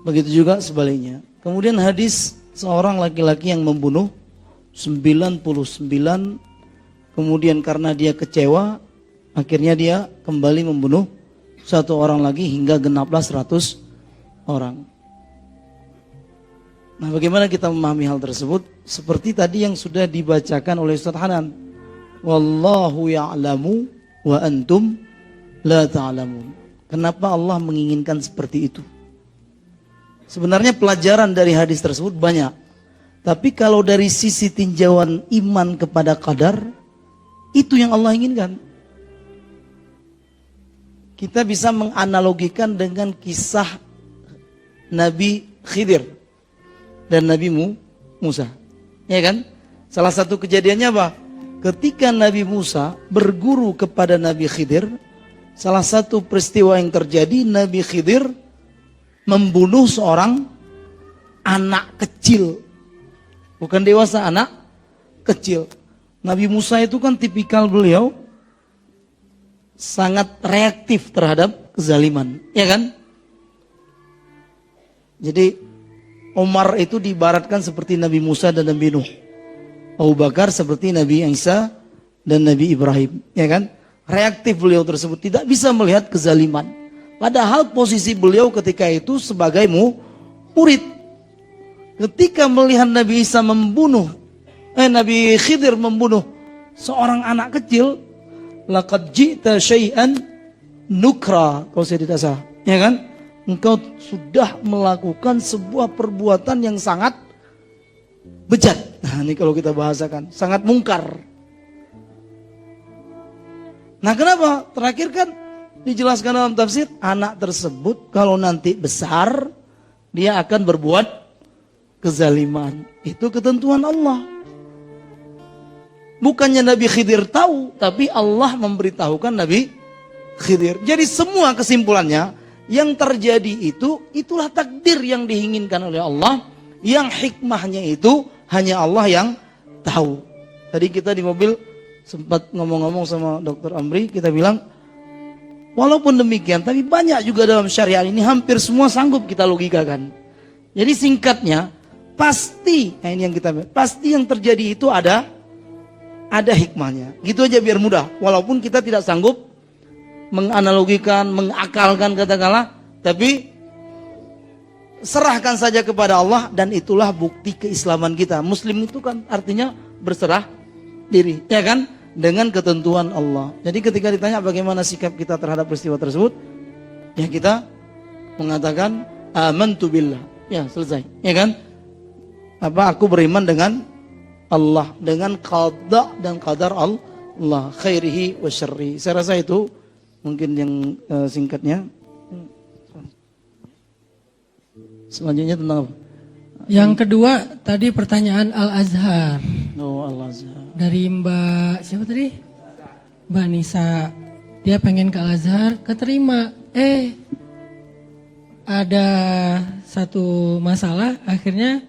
Begitu juga sebaliknya. Kemudian hadis seorang laki-laki yang membunuh 99, kemudian karena dia kecewa, akhirnya dia kembali membunuh 1 orang lagi hingga genaplah 100 orang. Nah, bagaimana kita memahami hal tersebut? Seperti tadi yang sudah dibacakan oleh Ustaz Hanan. Wallahu ya'lamu wa antum la ta'lamun. Kenapa Allah menginginkan seperti itu? Sebenarnya pelajaran dari hadis tersebut banyak. Tapi kalau dari sisi tinjauan iman kepada qadar, itu yang Allah inginkan. Kita bisa menganalogikan dengan kisah Nabi Khidir dan Nabi Musa. Ya kan? Salah satu kejadiannya apa? Ketika Nabi Musa berguru kepada Nabi Khidir, salah satu peristiwa yang terjadi, Nabi Khidir membunuh seorang anak kecil. Bukan dewasa, anak kecil. Nabi Musa itu kan tipikal beliau sangat reaktif terhadap kezaliman, ya kan? Jadi Umar itu diibaratkan seperti Nabi Musa dan Nabi Nuh. Abu Bakar seperti Nabi Isa dan Nabi Ibrahim, ya kan? Reaktif beliau tersebut, tidak bisa melihat kezaliman. Padahal posisi beliau ketika itu sebagai murid. Ketika melihat Nabi Isa Nabi Khidir membunuh seorang anak kecil, laqad ji'ta syai'an nukra, kalau saya tidak salah, ya kan? Engkau sudah melakukan sebuah perbuatan yang sangat bejat. Nah, ini kalau kita bahasakan, sangat mungkar. Nah, kenapa? Terakhir kan dijelaskan dalam tafsir, anak tersebut kalau nanti besar, dia akan berbuat kezaliman. Itu ketentuan Allah. Bukannya Nabi Khidir tahu, tapi Allah memberitahukan Nabi Khidir. Jadi semua kesimpulannya, yang terjadi itulah takdir yang diinginkan oleh Allah. Yang hikmahnya itu hanya Allah yang tahu. Tadi kita di mobil sempat ngomong-ngomong sama Dr. Amri, kita bilang, walaupun demikian, tapi banyak juga dalam syariat ini hampir semua sanggup kita logikakan. Jadi singkatnya, pasti yang terjadi itu ada hikmahnya. Gitu aja biar mudah. Walaupun kita tidak sanggup menganalogikan, mengakalkan katakanlah, tapi serahkan saja kepada Allah dan itulah bukti keislaman kita. Muslim itu kan artinya berserah diri, ya kan? Dengan ketentuan Allah. Jadi ketika ditanya bagaimana sikap kita terhadap peristiwa tersebut, ya kita mengatakan amantu billah. Ya, selesai. Ya kan? Aku beriman dengan Allah, dengan qada dan qadar Allah, khairihi wa syarri. Saya rasa itu mungkin yang singkatnya. Selanjutnya tentang apa?
Yang kedua tadi pertanyaan Al-Azhar.
Oh, Al-Azhar. Dari
Mbak siapa tadi? Mbak Nisa. Dia pengen ke Al-Azhar, keterima. Ada satu masalah, akhirnya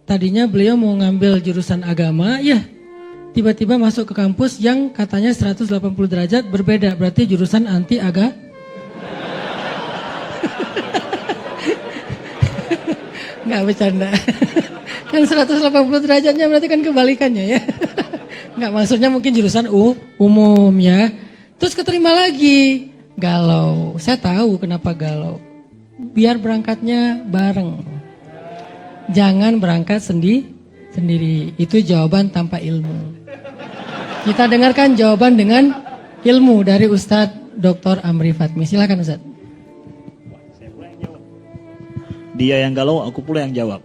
tadinya beliau mau ngambil jurusan agama, ya tiba-tiba masuk ke kampus yang katanya 180 derajat berbeda, berarti jurusan anti agama. Nggak bercanda. Kan 180 derajatnya berarti kan kebalikannya ya. Nggak, maksudnya mungkin jurusan umum ya. Terus keterima lagi. Galau. Saya tahu kenapa galau. Biar berangkatnya bareng. Jangan berangkat sendiri. Itu jawaban tanpa ilmu. Kita dengarkan jawaban dengan ilmu dari Ustadz Dr. Amri Fatmi. Silakan Ustadz.
Dia yang galau, aku pula yang jawab.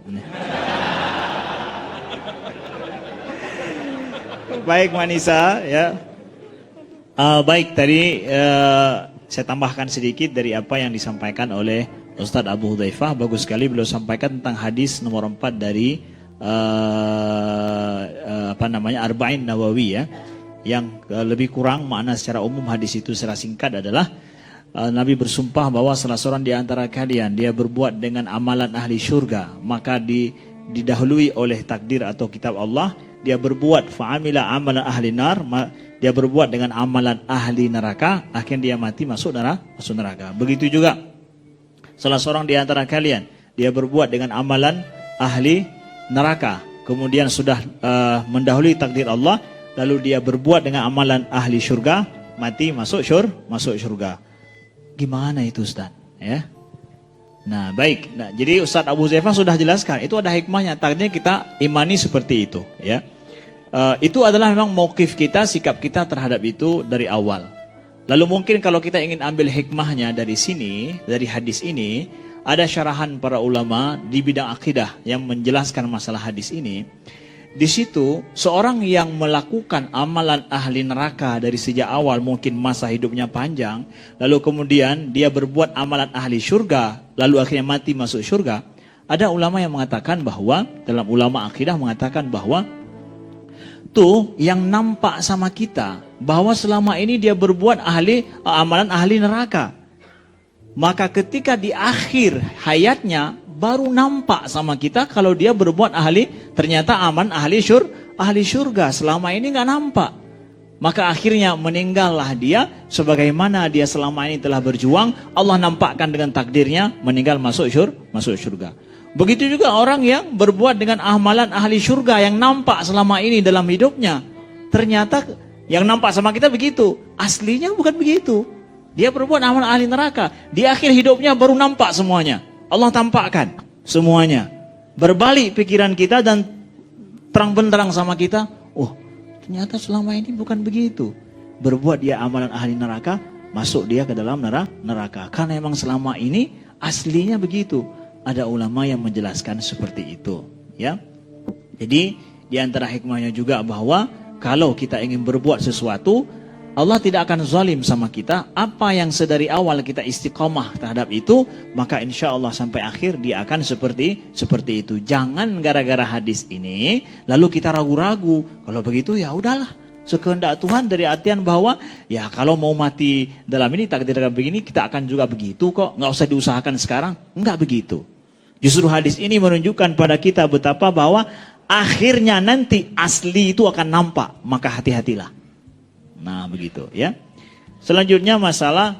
Baik Manisa, ya. Baik, tadi saya tambahkan sedikit dari apa yang disampaikan oleh Ustadz Abu Hudzaifah. Bagus sekali beliau sampaikan tentang hadis nomor 4 dari Arba'in Nawawi ya. Yang lebih kurang makna secara umum hadis itu secara singkat adalah Nabi bersumpah bahwa salah seorang di antara kalian dia berbuat dengan amalan ahli syurga, maka didahului oleh takdir atau kitab Allah. Dia berbuat fa'amila amalan ahli nar, dia berbuat dengan amalan ahli neraka, akhirnya dia mati masuk neraka. Begitu juga salah seorang di antara kalian dia berbuat dengan amalan ahli neraka, kemudian sudah mendahului takdir Allah, lalu dia berbuat dengan amalan ahli syurga, mati masuk syurga. Gimana itu Ustaz? Ya. Nah baik, jadi Ustaz Abu Hudzaifah sudah jelaskan, itu ada hikmahnya, takdirnya kita imani seperti itu ya. Itu adalah memang mauqif kita, sikap kita terhadap itu dari awal. Lalu mungkin kalau kita ingin ambil hikmahnya dari sini, dari hadis ini, ada syarahan para ulama di bidang akidah yang menjelaskan masalah hadis ini. Di situ seorang yang melakukan amalan ahli neraka dari sejak awal, mungkin masa hidupnya panjang, lalu kemudian dia berbuat amalan ahli syurga, lalu akhirnya mati masuk syurga. Ada ulama yang mengatakan bahwa, dalam ulama akidah mengatakan bahwa tuh yang nampak sama kita bahwa selama ini dia berbuat amalan ahli neraka. Maka ketika di akhir hayatnya baru nampak sama kita kalau dia berbuat ternyata aman ahli syurga. Selama ini nggak nampak. Maka akhirnya meninggallah dia sebagaimana dia selama ini telah berjuang. Allah nampakkan dengan takdirnya meninggal masuk syurga. Begitu juga orang yang berbuat dengan amalan ahli syurga yang nampak selama ini dalam hidupnya. Ternyata yang nampak sama kita begitu, aslinya bukan begitu. Dia berbuat amalan ahli neraka. Di akhir hidupnya baru nampak semuanya. Allah tampakkan semuanya. Berbalik pikiran kita dan terang benderang sama kita. Oh, ternyata selama ini bukan begitu. Berbuat dia amalan ahli neraka, masuk dia ke dalam neraka. Karena memang selama ini aslinya begitu. Ada ulama yang menjelaskan seperti itu, ya. Jadi di antara hikmahnya juga bahwa kalau kita ingin berbuat sesuatu, Allah tidak akan zalim sama kita. Apa yang sedari awal kita istiqomah terhadap itu, maka insya Allah sampai akhir dia akan seperti itu. Jangan gara-gara hadis ini lalu kita ragu-ragu. Kalau begitu ya udahlah, sekehendak Tuhan, dari artian bahwa ya kalau mau mati dalam ini takdir begini kita akan juga begitu kok. Nggak usah diusahakan sekarang. Enggak begitu. Justru hadis ini menunjukkan pada kita betapa bahwa akhirnya nanti asli itu akan nampak. Maka hati-hatilah. Nah begitu ya. Selanjutnya masalah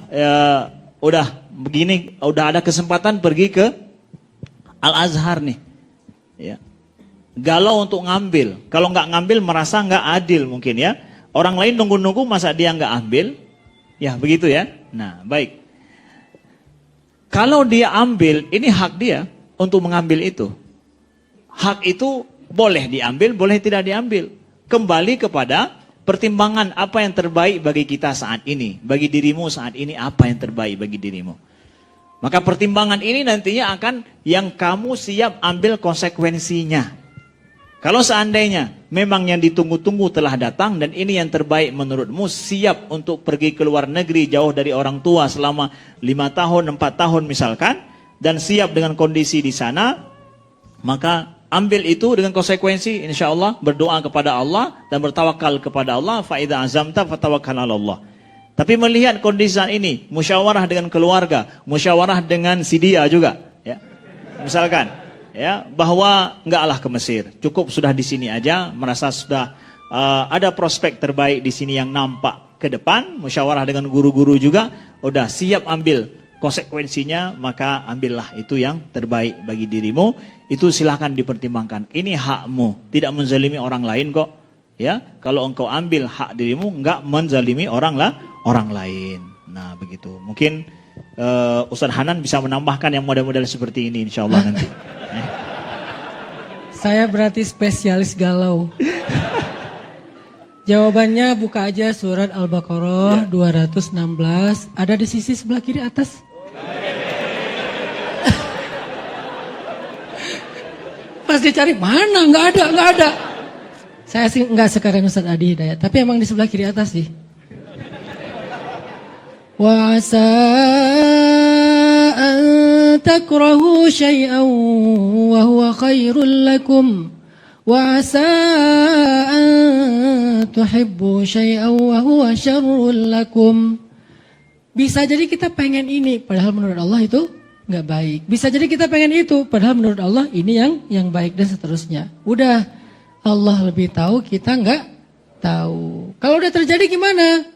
udah ada kesempatan pergi ke Al-Azhar nih ya. Galau untuk ngambil. Kalau nggak ngambil merasa nggak adil mungkin ya. Orang lain nunggu-nunggu masa dia nggak ambil. Ya begitu ya. Nah baik. Kalau dia ambil, ini hak dia untuk mengambil itu. Hak itu boleh diambil, boleh tidak diambil. Kembali kepada pertimbangan apa yang terbaik bagi kita saat ini. Bagi dirimu saat ini apa yang terbaik bagi dirimu. Maka pertimbangan ini nantinya akan yang kamu siap ambil konsekuensinya. Kalau seandainya memang yang ditunggu-tunggu telah datang dan ini yang terbaik menurutmu, siap untuk pergi ke luar negeri jauh dari orang tua selama 5 tahun, 4 tahun misalkan, dan siap dengan kondisi di sana, maka ambil itu dengan konsekuensi, insya Allah berdoa kepada Allah dan bertawakal kepada Allah. Fa idza azamta fatawakkal 'ala Allah. Tapi melihat kondisi ini, musyawarah dengan keluarga, musyawarah dengan si dia juga, ya. Misalkan, ya, bahwa enggaklah ke Mesir, cukup sudah di sini aja, merasa sudah ada prospek terbaik di sini yang nampak ke depan, musyawarah dengan guru-guru juga, udah siap ambil konsekuensinya, maka ambillah itu yang terbaik bagi dirimu. Itu silakan dipertimbangkan. Ini hakmu, tidak menzalimi orang lain kok. Ya, kalau engkau ambil hak dirimu, enggak menzalimi orang lain. Nah, begitu. Mungkin Ustaz Hanan bisa menambahkan yang model-model seperti ini, insya Allah nanti.
Saya berarti spesialis galau. Jawabannya buka aja surat Al-Baqarah 216, ada di sisi sebelah kiri atas. Pas dicari mana? Nggak ada. Saya sih nggak sekarang Ustaz Adi Hidayat, tapi emang di sebelah kiri atas sih. Wa asa an takrahu syai'an wa huwa khairul lakum. Wa asa an tuhibbu syai'an wa huwa syarrul lakum. Bisa jadi kita pengen ini, padahal menurut Allah itu nggak baik. Bisa jadi kita pengen itu, padahal menurut Allah ini yang baik, dan seterusnya. Udah, Allah lebih tahu, kita nggak tahu. Kalau udah terjadi gimana?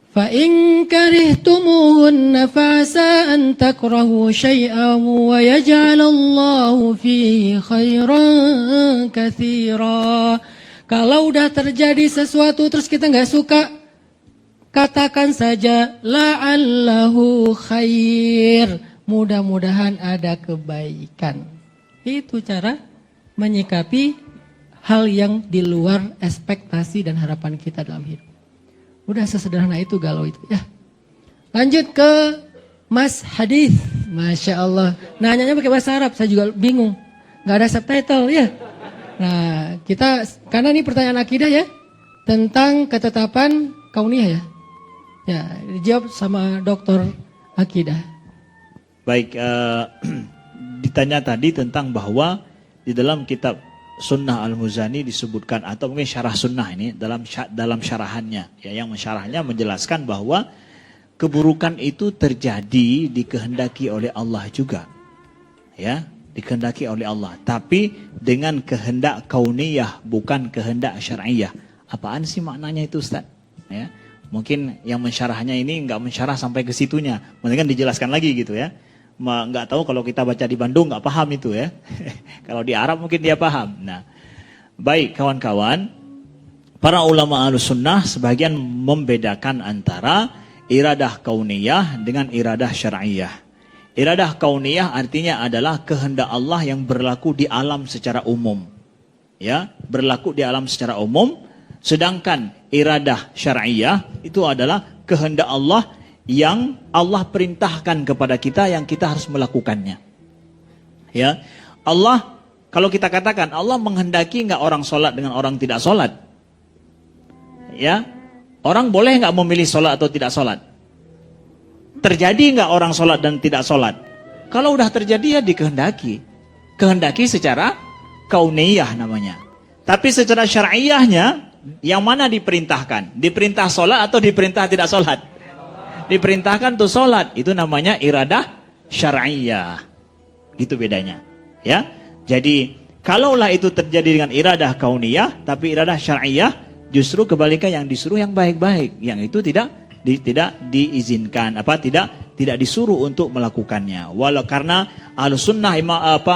Fa in karihtumuhunna fa'asa an takrahu syai'an wa yaj'alallahu fihi khairan katsira. Kalau udah terjadi sesuatu terus kita nggak suka, katakan saja la'allahu khair. Mudah-mudahan ada kebaikan. Itu cara menyikapi hal yang di luar ekspektasi dan harapan kita dalam hidup. Udah sesederhana itu, galau itu ya. Lanjut ke Mas Hadis. Masya Allah. Nanyanya pakai bahasa Arab, saya juga bingung. Gak ada subtitle ya. Nah, kita, karena ini pertanyaan akidah ya, tentang ketetapan kauniyah ya. Ya, dijawab sama dokter akidah.
Baik, ditanya tadi tentang bahwa di dalam kitab Sunnah Al-Muzani disebutkan, atau mungkin syarah sunnah ini dalam syarahannya, ya, yang mensyarahnya menjelaskan bahwa keburukan itu terjadi dikehendaki oleh Allah juga, ya, dikehendaki oleh Allah, tapi dengan kehendak kauniyah, bukan kehendak syar'iyah. Apaan sih maknanya itu, Ustaz? Ya, mungkin yang mensyarahnya ini nggak mensyarah sampai ke situnya, mungkin dijelaskan lagi gitu ya. Nggak tahu, kalau kita baca di Bandung nggak paham itu ya. Kalau di Arab mungkin dia paham. Nah, baik kawan-kawan, para ulama Ahlussunnah sebagian membedakan antara iradah kauniyah dengan iradah syar'iyah. Iradah kauniyah artinya adalah kehendak Allah yang berlaku di alam secara umum. Ya, berlaku di alam secara umum. Sedangkan iradah syar'iyah itu adalah kehendak Allah yang Allah perintahkan kepada kita, yang kita harus melakukannya. Ya, Allah, kalau kita katakan Allah menghendaki nggak orang sholat dengan orang tidak sholat? Ya, orang boleh nggak memilih sholat atau tidak sholat? Terjadi nggak orang sholat dan tidak sholat? Kalau udah terjadi ya dikehendaki. Kehendaki secara kauniyah namanya. Tapi secara syar'iyahnya, yang mana diperintahkan? Diperintah sholat atau diperintah tidak sholat? Diperintahkan tuh sholat, itu namanya iradah syar'iyah. Gitu bedanya. Ya, jadi kalaulah itu terjadi dengan iradah kauniyah, tapi iradah syar'iyah justru kebalikan, yang disuruh yang baik-baik, yang itu tidak diizinkan, tidak disuruh untuk melakukannya. Walau karena Ahlussunnah,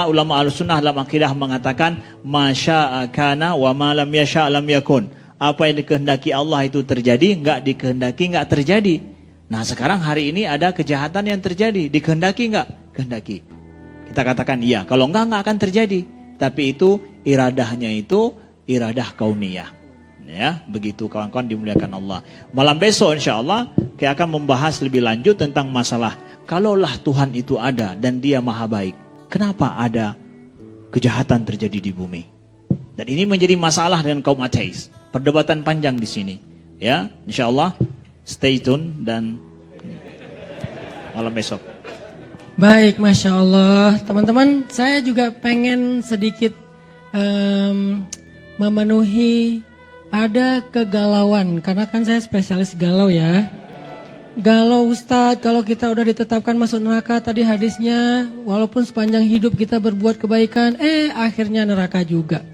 ulama Ahlussunnah dalam akidah mengatakan masya'a kana wa ma lam yasha' lam yakun. Apa yang dikehendaki Allah itu terjadi, enggak dikehendaki enggak terjadi. Nah, sekarang hari ini ada kejahatan yang terjadi, dikehendaki enggak? Kehendaki. Kita katakan iya, kalau enggak akan terjadi. Tapi itu iradahnya itu iradah kauniyah. Ya, begitu kawan-kawan dimuliakan Allah. Malam besok insya-Allah kita akan membahas lebih lanjut tentang masalah kalaulah Tuhan itu ada dan Dia Maha Baik, kenapa ada kejahatan terjadi di bumi? Dan ini menjadi masalah dengan kaum ateis. Perdebatan panjang di sini. Ya, insya-Allah stay tune dan malam besok.
Baik, Masya Allah. Teman-teman, saya juga pengen sedikit memenuhi ada kegalauan, karena kan saya spesialis galau ya. Galau Ustadz, kalau kita udah ditetapkan masuk neraka, tadi hadisnya, walaupun sepanjang hidup kita berbuat kebaikan, akhirnya neraka juga.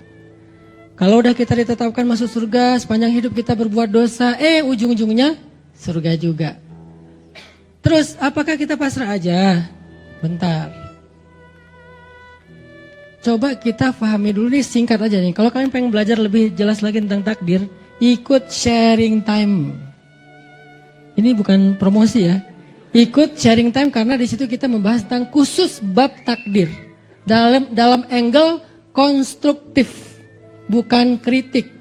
Kalau udah kita ditetapkan masuk surga, sepanjang hidup kita berbuat dosa, ujung-ujungnya surga juga. Terus apakah kita pasrah aja? Bentar. Coba kita pahami dulu nih, singkat aja nih. Kalau kalian pengen belajar lebih jelas lagi tentang takdir, ikut sharing time. Ini bukan promosi ya. Ikut sharing time karena di situ kita membahas tentang khusus bab takdir. Dalam angle konstruktif, bukan kritik.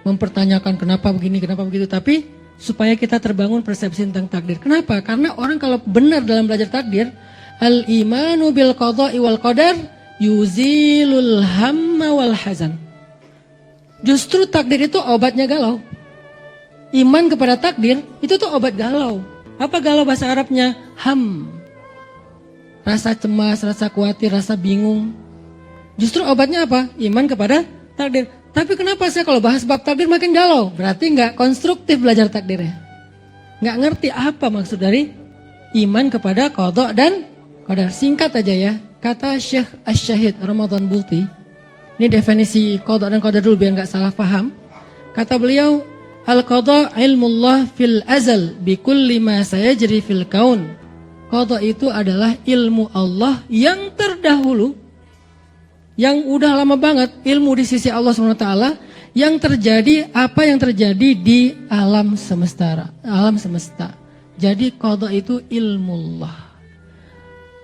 Mempertanyakan kenapa begini, kenapa begitu, tapi supaya kita terbangun persepsi tentang takdir. Kenapa? Karena orang kalau benar dalam belajar takdir, al-imanu bil qada'i wal qadar yuzilul hamma wal hazan. Justru takdir itu obatnya galau. Iman kepada takdir itu tuh obat galau. Apa galau bahasa Arabnya? Ham. Rasa cemas, rasa khawatir, rasa bingung. Justru obatnya apa? Iman kepada takdir. Tapi kenapa saya kalau bahas bab takdir makin galau? Berarti nggak konstruktif belajar takdirnya. Nggak ngerti apa maksud dari iman kepada qada dan qadar. Singkat aja ya. Kata Syekh Asy-Syahid Ramadan Bulti. Ini definisi qada dan qadar dulu biar nggak salah paham. Kata beliau, al-qada ilmullah fil azal bi kulli ma sayajri fil kaun. Qada itu adalah ilmu Allah yang terdahulu, yang udah lama banget, ilmu di sisi Allah SWT, yang terjadi, apa yang terjadi di alam semesta. Jadi qada itu ilmullah.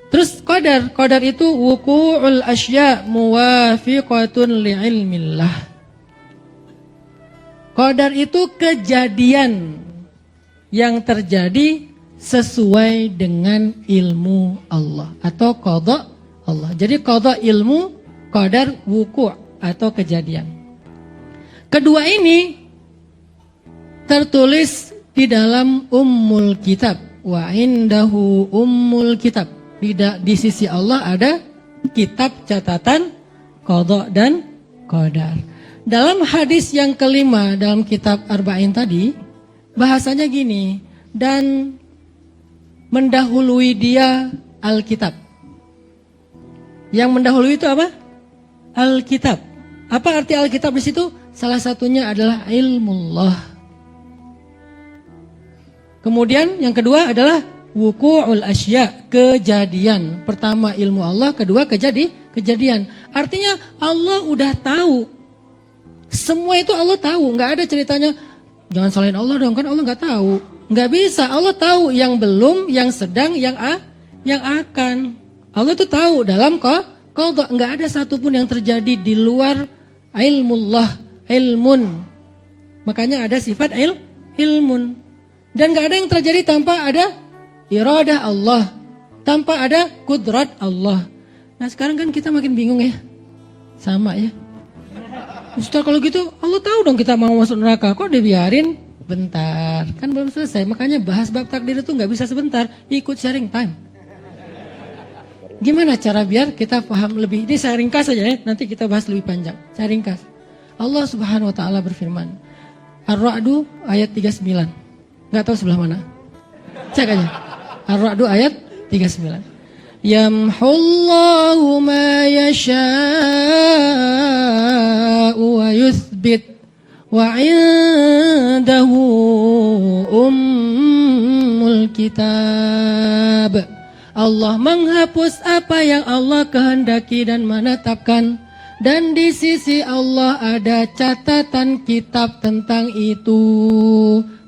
Terus qadar itu wuqu'ul asya muwafiqatun li'ilmillah. Qadar itu kejadian yang terjadi sesuai dengan ilmu Allah atau qada Allah. Jadi qada ilmu, qadar wuku' atau kejadian. Kedua ini tertulis di dalam Ummul Kitab. Wa indahu Ummul Kitab. Di sisi Allah ada kitab catatan qada dan qadar. Dalam hadis yang kelima dalam kitab Arba'in tadi, bahasanya gini, dan mendahului dia Alkitab. Yang mendahului itu apa? Alkitab. Apa arti Alkitab di situ? Salah satunya adalah ilmullah. Kemudian yang kedua adalah wuqu'ul asya, kejadian. Pertama ilmu Allah, kedua kejadian. Artinya Allah udah tahu. Semua itu Allah tahu, nggak ada ceritanya jangan salahin Allah dong, kan Allah nggak tahu. Nggak bisa, Allah tahu yang belum, yang sedang, yang akan. Allah itu tahu dalam qada, nggak ada satupun yang terjadi di luar ilmullah, ilmun. Makanya ada sifat ilmun. Dan nggak ada yang terjadi tanpa ada iradah Allah, tanpa ada kudrat Allah. Nah sekarang kan kita makin bingung ya, sama ya. Ustaz kalau gitu Allah tahu dong kita mau masuk neraka, kok dibiarin? Bentar, kan belum selesai. Makanya bahas bab takdir itu nggak bisa sebentar, ikut sharing time. Gimana cara biar kita paham lebih? Ini saya ringkas saja ya, nanti kita bahas lebih panjang. Saya ringkas. Allah Subhanahu wa taala berfirman. Ar-Ra'du ayat 39. Nggak tahu sebelah mana. Cek aja. Ar-Ra'du ayat 39. Yamhullahu ma yasha'u wa yuthbit wa 'indahu ummul kitab. Allah menghapus apa yang Allah kehendaki dan menetapkan, dan di sisi Allah ada catatan kitab tentang itu.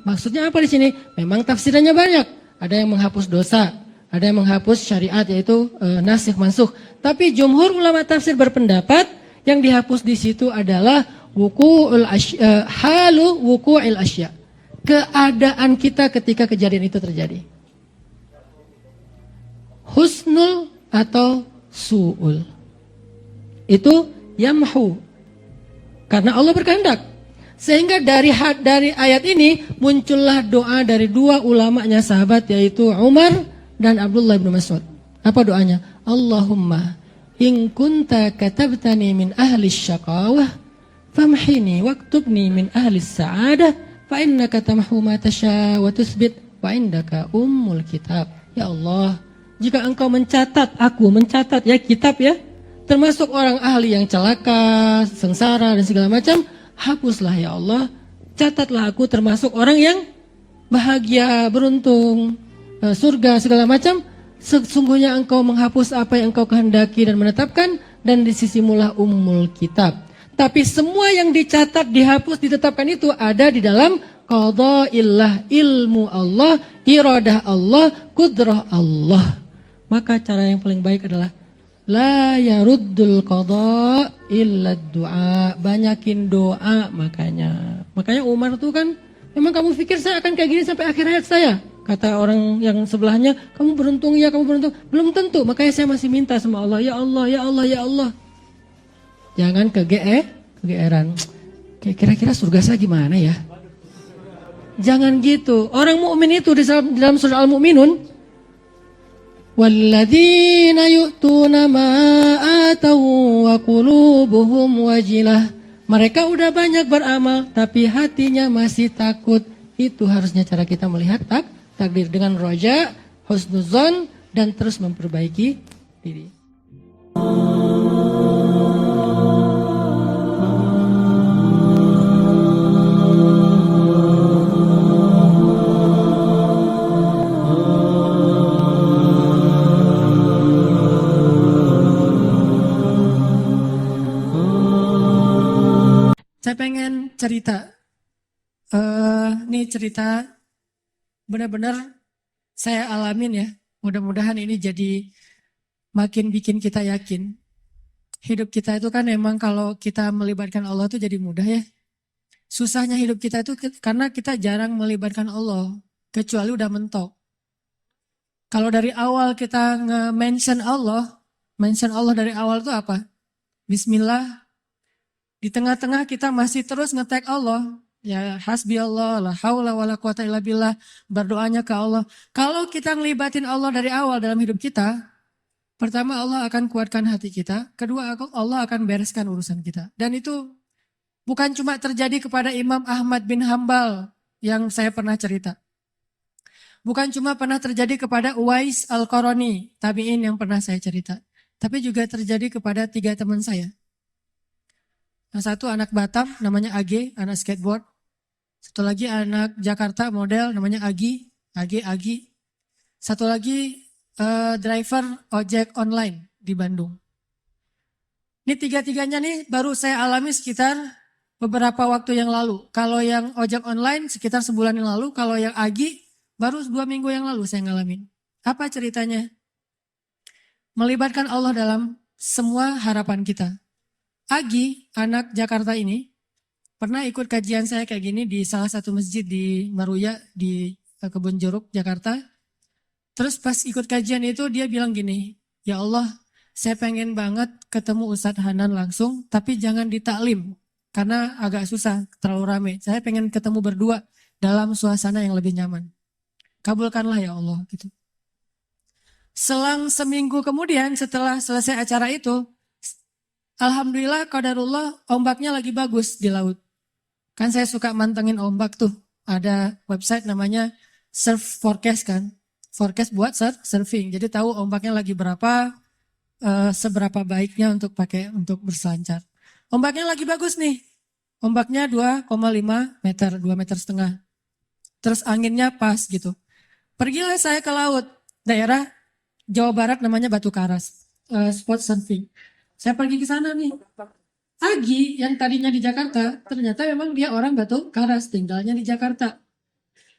Maksudnya apa di sini? Memang tafsirannya banyak. Ada yang menghapus dosa, ada yang menghapus syariat yaitu nasikh mansukh. Tapi jumhur ulama tafsir berpendapat yang dihapus di situ adalah halu wuqu'il asya. Keadaan kita ketika kejadian itu terjadi. Husnul atau su'ul. Itu yamhu. Karena Allah berkehendak. Sehingga dari ayat ini muncullah doa dari dua ulamanya sahabat yaitu Umar dan Abdullah bin Mas'ud. Apa doanya? Allahumma in kunta katabtani min ahli syaqawah famhini waktubni min ahli sa'adah fa innaka tamhu ma tasha wa tuthbit wa indaka ummul kitab. Ya Allah, jika engkau mencatat ya kitab ya, termasuk orang ahli yang celaka, sengsara dan segala macam, hapuslah ya Allah, catatlah aku termasuk orang yang bahagia, beruntung, surga segala macam. Sesungguhnya engkau menghapus apa yang engkau kehendaki dan menetapkan, dan di sisimulah ummul kitab. Tapi semua yang dicatat, dihapus, ditetapkan itu ada di dalam qada'illah, ilmu Allah, iradah Allah, kudrah Allah. Maka cara yang paling baik adalah la yaruddul qada illa du'a. Banyakin doa makanya. Makanya Umar tuh kan, memang kamu pikir saya akan kayak gini sampai akhir hayat saya? Kata orang yang sebelahnya, kamu beruntung ya, kamu beruntung. Belum tentu, makanya saya masih minta sama Allah, ya Allah, ya Allah, ya Allah. Jangan kegeeran. Kira-kira surga saya gimana ya? Jangan gitu. Orang mukmin itu di dalam surah Al-Mu'minun, walladzina yu'tuna ma atau wa qulubuhum wajilah. Mereka udah banyak beramal tapi hatinya masih takut. Itu harusnya cara kita melihat takdir dengan roja, husnuzon, dan terus memperbaiki diri. Saya pengen cerita. Ini cerita benar-benar saya alamin ya. Mudah-mudahan ini jadi makin bikin kita yakin. Hidup kita itu kan emang kalau kita melibatkan Allah itu jadi mudah ya. Susahnya hidup kita itu karena kita jarang melibatkan Allah. Kecuali udah mentok. Kalau dari awal kita nge-mention Allah dari awal itu apa? Bismillah. Di tengah-tengah kita masih terus nge-tag Allah. Ya hasbi Allah, la haula wala quwata illa billah. Berdoanya ke Allah. Kalau kita ngelibatin Allah dari awal dalam hidup kita, pertama Allah akan kuatkan hati kita. Kedua Allah akan bereskan urusan kita. Dan itu bukan cuma terjadi kepada Imam Ahmad bin Hambal yang saya pernah cerita. Bukan cuma pernah terjadi kepada Uwais Al-Qarani, tabi'in yang pernah saya cerita. Tapi juga terjadi kepada 3 teman saya. Yang satu anak Batam namanya AG, anak skateboard. Satu lagi anak Jakarta model namanya Agi. Satu lagi driver ojek online di Bandung. Ini 3-tiganya nih baru saya alami sekitar beberapa waktu yang lalu. Kalau yang ojek online sekitar sebulan yang lalu. Kalau yang Agi baru 2 minggu yang lalu saya ngalamin. Apa ceritanya? Melibatkan Allah dalam semua harapan kita. Agi, anak Jakarta ini, pernah ikut kajian saya kayak gini di salah satu masjid di Maruya, di Kebun Jeruk, Jakarta. Terus pas ikut kajian itu dia bilang gini, ya Allah, saya pengen banget ketemu Ustadz Hanan langsung, tapi jangan di taklim, karena agak susah, terlalu rame. Saya pengen ketemu berdua dalam suasana yang lebih nyaman. Kabulkanlah ya Allah, gitu. Selang seminggu kemudian setelah selesai acara itu, alhamdulillah, qadarullah, ombaknya lagi bagus di laut. Kan saya suka mantengin ombak tuh. Ada website namanya Surf Forecast kan. Forecast buat surfing. Jadi tahu ombaknya lagi berapa, seberapa baiknya untuk berselancar. Ombaknya lagi bagus nih. Ombaknya 2,5 meter, 2,5 meter. Terus anginnya pas gitu. Pergilah saya ke laut. Daerah Jawa Barat namanya Batu Karas. Spot surfing. Saya pergi ke sana nih. Agi yang tadinya di Jakarta, ternyata memang dia orang Batu Karas, tinggalnya di Jakarta.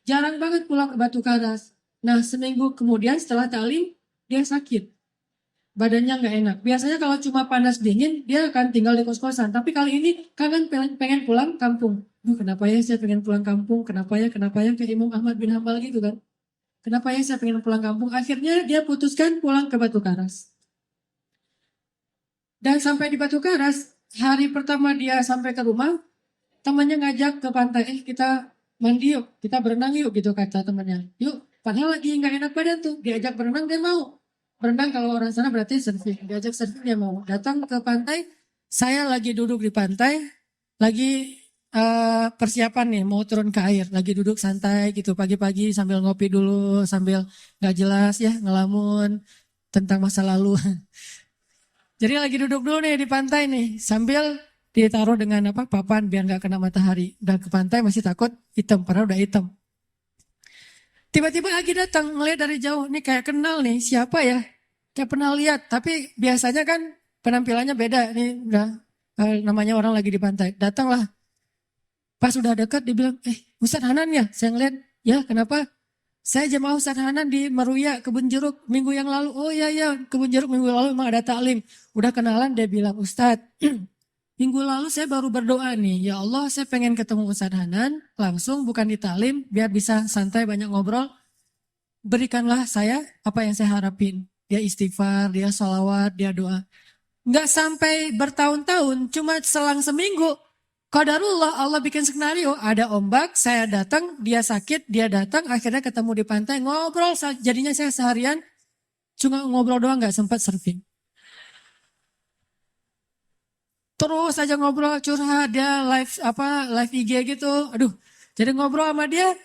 Jarang banget pulang ke Batu Karas. Nah, seminggu kemudian setelah taklim, dia sakit. Badannya nggak enak. Biasanya kalau cuma panas dingin, dia akan tinggal di kos-kosan. Tapi kali ini kangen pengen pulang kampung. Duh, kenapa ya saya pengen pulang kampung? Kenapa ya? Kayak Imam Ahmad bin Hambal gitu kan. Kenapa ya saya pengen pulang kampung? Akhirnya dia putuskan pulang ke Batu Karas. Dan sampai di Batu Karas, hari pertama dia sampai ke rumah, temannya ngajak ke pantai, kita mandi yuk, kita berenang yuk gitu kata temannya. Yuk, padahal lagi nggak enak badan tuh, diajak berenang dia mau. Berenang kalau orang sana berarti surfing, diajak surfing dia mau. Datang ke pantai, saya lagi duduk di pantai, lagi persiapan nih mau turun ke air, lagi duduk santai gitu pagi-pagi sambil ngopi dulu, sambil nggak jelas ya ngelamun tentang masa lalu. Jadi lagi duduk dulu nih di pantai nih, sambil ditaruh dengan papan biar nggak kena matahari. Udah ke pantai masih takut hitam, padahal udah hitam. Tiba-tiba Agi datang ngeliat dari jauh, nih kayak kenal nih, siapa ya? Kayak pernah lihat, tapi biasanya kan penampilannya beda. Nih udah namanya orang lagi di pantai. Datanglah. Pas udah dekat dia bilang, Ustadz Hanan ya? Saya ngeliat, ya kenapa? Saya jemaah Ustadz Hanan di Meruya, Kebun Jeruk minggu yang lalu. Oh iya, Kebun Jeruk minggu lalu memang ada taklim. Udah kenalan, dia bilang, Ustadz, minggu lalu saya baru berdoa nih. Ya Allah, saya pengen ketemu Ustadz Hanan, langsung bukan di taklim, biar bisa santai banyak ngobrol. Berikanlah saya apa yang saya harapin. Dia istighfar, dia sholawat, dia doa. Nggak sampai bertahun-tahun, cuma selang seminggu, Qadarullah, Allah bikin skenario, ada ombak, saya datang, dia sakit, dia datang, akhirnya ketemu di pantai, ngobrol, jadinya saya seharian cuma ngobrol doang, nggak sempat surfing. Terus aja ngobrol, curhat, dia live IG gitu, aduh, jadi ngobrol sama dia,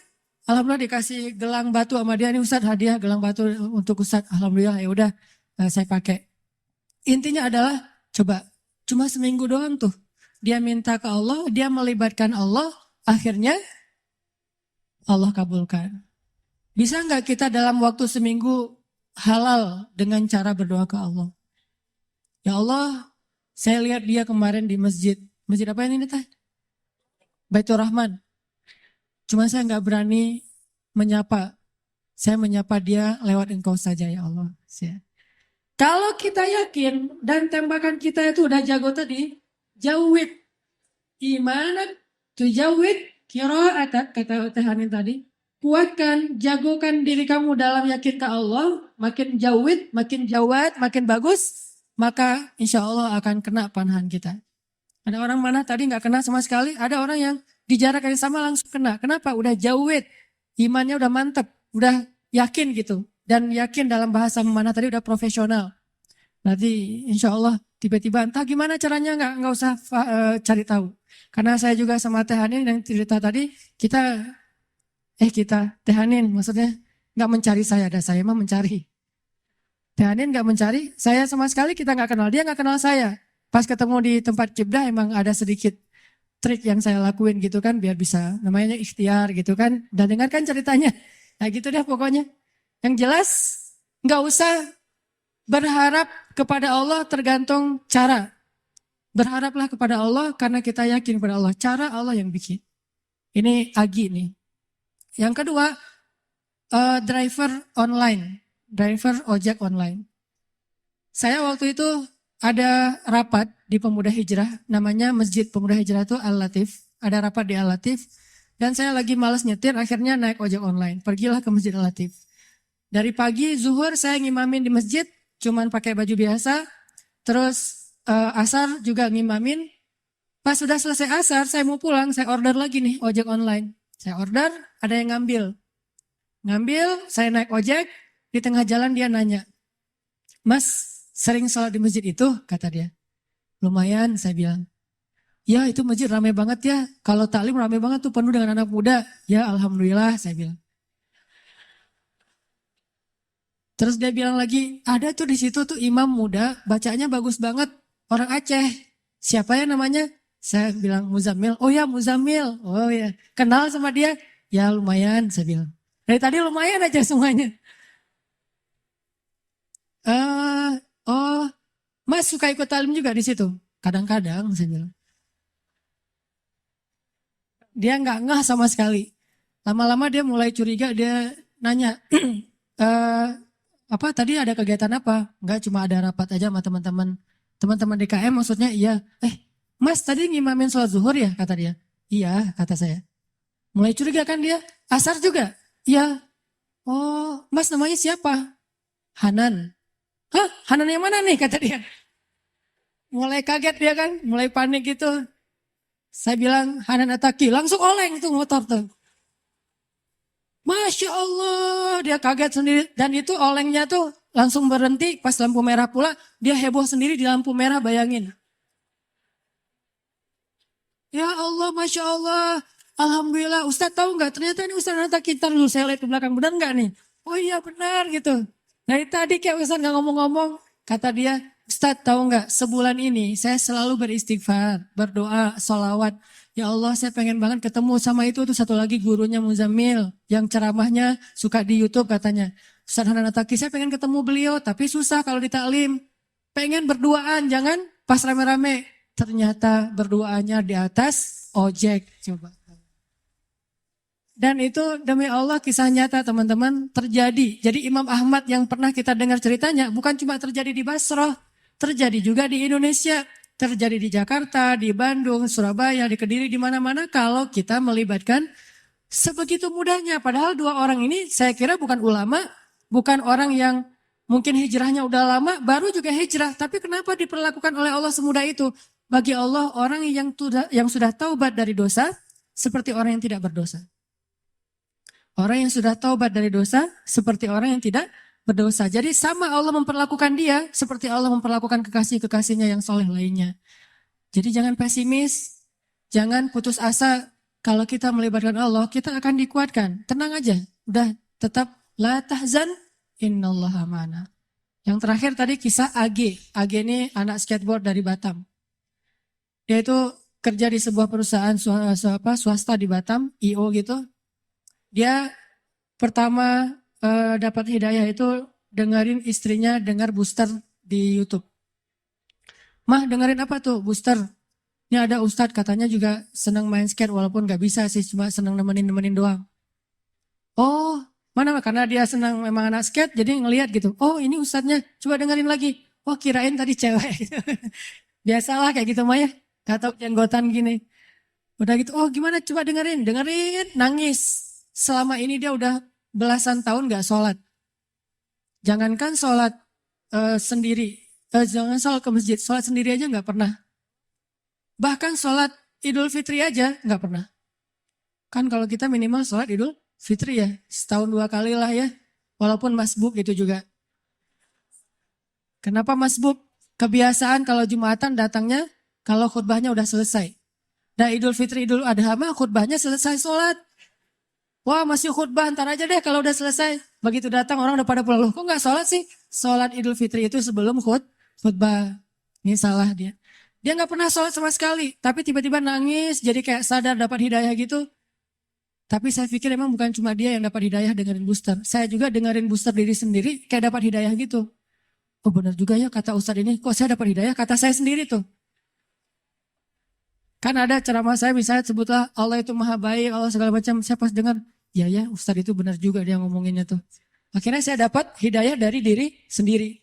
alhamdulillah dikasih gelang batu sama dia, ini Ustadz hadiah gelang batu untuk Ustadz, alhamdulillah ya udah saya pakai. Intinya adalah coba cuma seminggu doang tuh. Dia minta ke Allah, dia melibatkan Allah, akhirnya Allah kabulkan. Bisa nggak kita dalam waktu seminggu halal dengan cara berdoa ke Allah? Ya Allah, saya lihat dia kemarin di masjid. Masjid apa ini teh? Baitur Rahman. Cuma saya nggak berani menyapa. Saya menyapa dia lewat engkau saja ya Allah. Kalau kita yakin dan tembakan kita itu udah jago tadi, jawid imanak tujawid qira'atak, kata Teh Hanin tadi, kuatkan, jagokan diri kamu dalam yakin ke Allah, makin jawid, makin jawad, makin bagus, maka insya Allah akan kena panahan kita. Ada orang mana tadi nggak kena sama sekali, ada orang yang di jarak yang sama langsung kena. Kenapa? Udah jawid, imannya udah mantep, udah yakin gitu. Dan yakin dalam bahasa mana tadi udah profesional. Nanti insya Allah tiba-tiba entah gimana caranya nggak usah cari tahu. Karena saya juga sama Teh Hanin yang cerita tadi, kita Teh Hanin maksudnya nggak mencari saya, ada saya mah mencari. Teh Hanin nggak mencari, saya sama sekali kita nggak kenal, dia nggak kenal saya. Pas ketemu di tempat kibdah emang ada sedikit trik yang saya lakuin gitu kan, biar bisa namanya ikhtiar gitu kan. Dan dengarkan ceritanya, nah gitu deh pokoknya. Yang jelas nggak usah berharap kepada Allah tergantung cara. Berharaplah kepada Allah karena kita yakin kepada Allah. Cara Allah yang bikin. Ini Agi nih. Yang kedua, driver online. Driver ojek online. Saya waktu itu ada rapat di Pemuda Hijrah. Namanya Masjid Pemuda Hijrah itu Al-Latif. Ada rapat di Al-Latif. Dan saya lagi malas nyetir, akhirnya naik ojek online. Pergilah ke Masjid Al-Latif. Dari pagi, zuhur saya ngimamin di masjid. Cuman pakai baju biasa. Terus asar juga ngimamin. Pas sudah selesai asar, saya mau pulang, saya order lagi nih ojek online. Saya order, ada yang ngambil. Ngambil, saya naik ojek, di tengah jalan dia nanya, Mas, sering sholat di masjid itu? Kata dia. Lumayan, saya bilang. Ya, itu masjid ramai banget ya. Kalau taklim ramai banget tuh, penuh dengan anak muda. Ya, alhamdulillah, saya bilang. Terus dia bilang lagi, ada tuh di situ tuh imam muda, bacanya bagus banget. Orang Aceh. Siapa ya namanya? Saya bilang Muzammil. Oh ya Muzammil. Oh ya. Kenal sama dia? Ya lumayan saya bilang. Dari tadi lumayan aja semuanya. Mas suka ikut talim juga di situ? Kadang-kadang saya bilang. Dia nggak ngeh sama sekali. Lama-lama dia mulai curiga, dia nanya, apa tadi ada kegiatan apa? Enggak, cuma ada rapat aja sama teman-teman. Teman-teman DKM maksudnya iya. Mas tadi ngimamin sholat zuhur ya? Kata dia. Iya, kata saya. Mulai curiga kan dia. Asar juga? Iya. Oh, Mas namanya siapa? Hanan. Hah? Hanan yang mana nih? Kata dia. Mulai kaget dia kan. Mulai panik gitu. Saya bilang Hanan Ataki. Langsung oleng tuh motor tuh. Masya Allah. Dia kaget sendiri. Dan itu olengnya tuh langsung berhenti pas lampu merah pula, dia heboh sendiri di lampu merah, bayangin. Ya Allah, Masya Allah, Alhamdulillah. Ustadz tahu nggak? Ternyata ini Ustadz Nata Kintar dulu, saya lihat ke belakang, benar nggak nih? Oh iya benar gitu. Dari tadi kayak Ustadz nggak ngomong-ngomong, kata dia, Ustadz tahu nggak? Sebulan ini saya selalu beristighfar, berdoa, sholawat. Ya Allah, saya pengen banget ketemu sama itu tuh satu lagi gurunya Muzammil, yang ceramahnya suka di YouTube katanya. Ustaz Hanan Ataki, saya pengen ketemu beliau, tapi susah kalau di taklim. Pengen berduaan, jangan pas rame-rame. Ternyata berduaannya di atas ojek. Coba. Dan itu demi Allah kisah nyata teman-teman terjadi. Jadi Imam Ahmad yang pernah kita dengar ceritanya bukan cuma terjadi di Basrah. Terjadi juga di Indonesia. Terjadi di Jakarta, di Bandung, Surabaya, di Kediri, di mana-mana. Kalau kita melibatkan sebegitu mudahnya. Padahal dua orang ini saya kira bukan ulama. Bukan orang yang mungkin hijrahnya udah lama, baru juga hijrah. Tapi kenapa diperlakukan oleh Allah semudah itu?
Bagi Allah orang yang sudah taubat dari dosa seperti orang yang tidak berdosa. Orang yang sudah taubat dari dosa seperti orang yang tidak berdosa. Jadi sama Allah memperlakukan dia seperti Allah memperlakukan kekasih-kekasihnya yang soleh lainnya. Jadi jangan pesimis, jangan putus asa. Kalau kita melibatkan Allah, kita akan dikuatkan. Tenang aja, udah tetap la tahzan innallaha ma'ana. Yang terakhir tadi kisah AG. AG ini anak skateboard dari Batam. Dia itu kerja di sebuah perusahaan swasta di Batam, IO gitu. Dia pertama dapat hidayah itu dengerin istrinya dengar booster di YouTube. Mah dengerin apa tuh booster? Ini ada ustadz katanya juga senang main skate walaupun gak bisa sih, cuma senang nemenin doang. Oh, mana karena dia senang memang anak skate jadi ngelihat gitu. Oh ini ustadznya, coba dengerin lagi. Oh kirain tadi cewek. Biasalah kayak gitu Maya. Gak tau jenggotan gini. Udah gitu, oh gimana coba dengerin, nangis. Selama ini dia udah belasan tahun gak sholat. Jangankan sholat sendiri, jangan sholat ke masjid, sholat sendiri aja gak pernah. Bahkan sholat Idul Fitri aja gak pernah. Kan kalau kita minimal sholat Idul Fitri ya, setahun 2 kali lah ya. Walaupun masbuk itu juga. Kenapa masbuk? Kebiasaan kalau Jumatan datangnya kalau khutbahnya udah selesai. Dan Idul Fitri, Idul Adha mah khutbahnya selesai sholat. Wah masih khutbah, ntar aja deh kalau udah selesai. Begitu datang orang udah pada pulang. Loh kok gak sholat sih? Sholat Idul Fitri itu sebelum khutbah. Ini salah dia. Dia gak pernah sholat sama sekali. Tapi tiba-tiba nangis, jadi kayak sadar dapat hidayah gitu. Tapi saya pikir emang bukan cuma dia yang dapat hidayah dengerin booster. Saya juga dengerin booster diri sendiri kayak dapat hidayah gitu. Oh benar juga ya kata Ustadz ini. Kok saya dapat hidayah? Kata saya sendiri tuh. Kan ada ceramah saya misalnya sebutlah Allah itu maha baik, Allah segala macam. Saya pas dengar, ya Ustadz itu benar juga dia ngomonginnya tuh. Akhirnya saya dapat hidayah dari diri sendiri.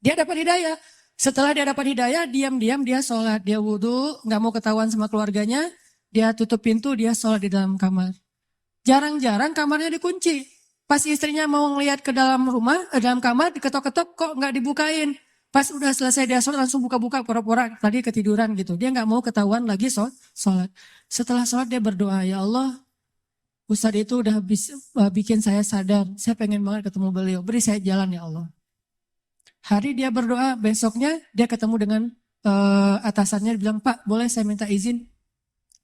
Dia dapat hidayah. Setelah dia dapat hidayah, diam-diam dia sholat. Dia wudhu, gak mau ketahuan sama keluarganya. Dia tutup pintu, dia sholat di dalam kamar. Jarang-jarang kamarnya dikunci. Pas istrinya mau ngeliat ke dalam rumah, dalam kamar, diketok-ketok kok gak dibukain. Pas udah selesai dia sholat langsung buka-buka pura-pura tadi ketiduran gitu. Dia gak mau ketahuan lagi sholat. Setelah sholat dia berdoa, ya Allah Ustadz itu udah bikin saya sadar. Saya pengen banget ketemu beliau. Beri saya jalan ya Allah. Hari dia berdoa, besoknya dia ketemu dengan atasannya. Dia bilang, Pak boleh saya minta izin.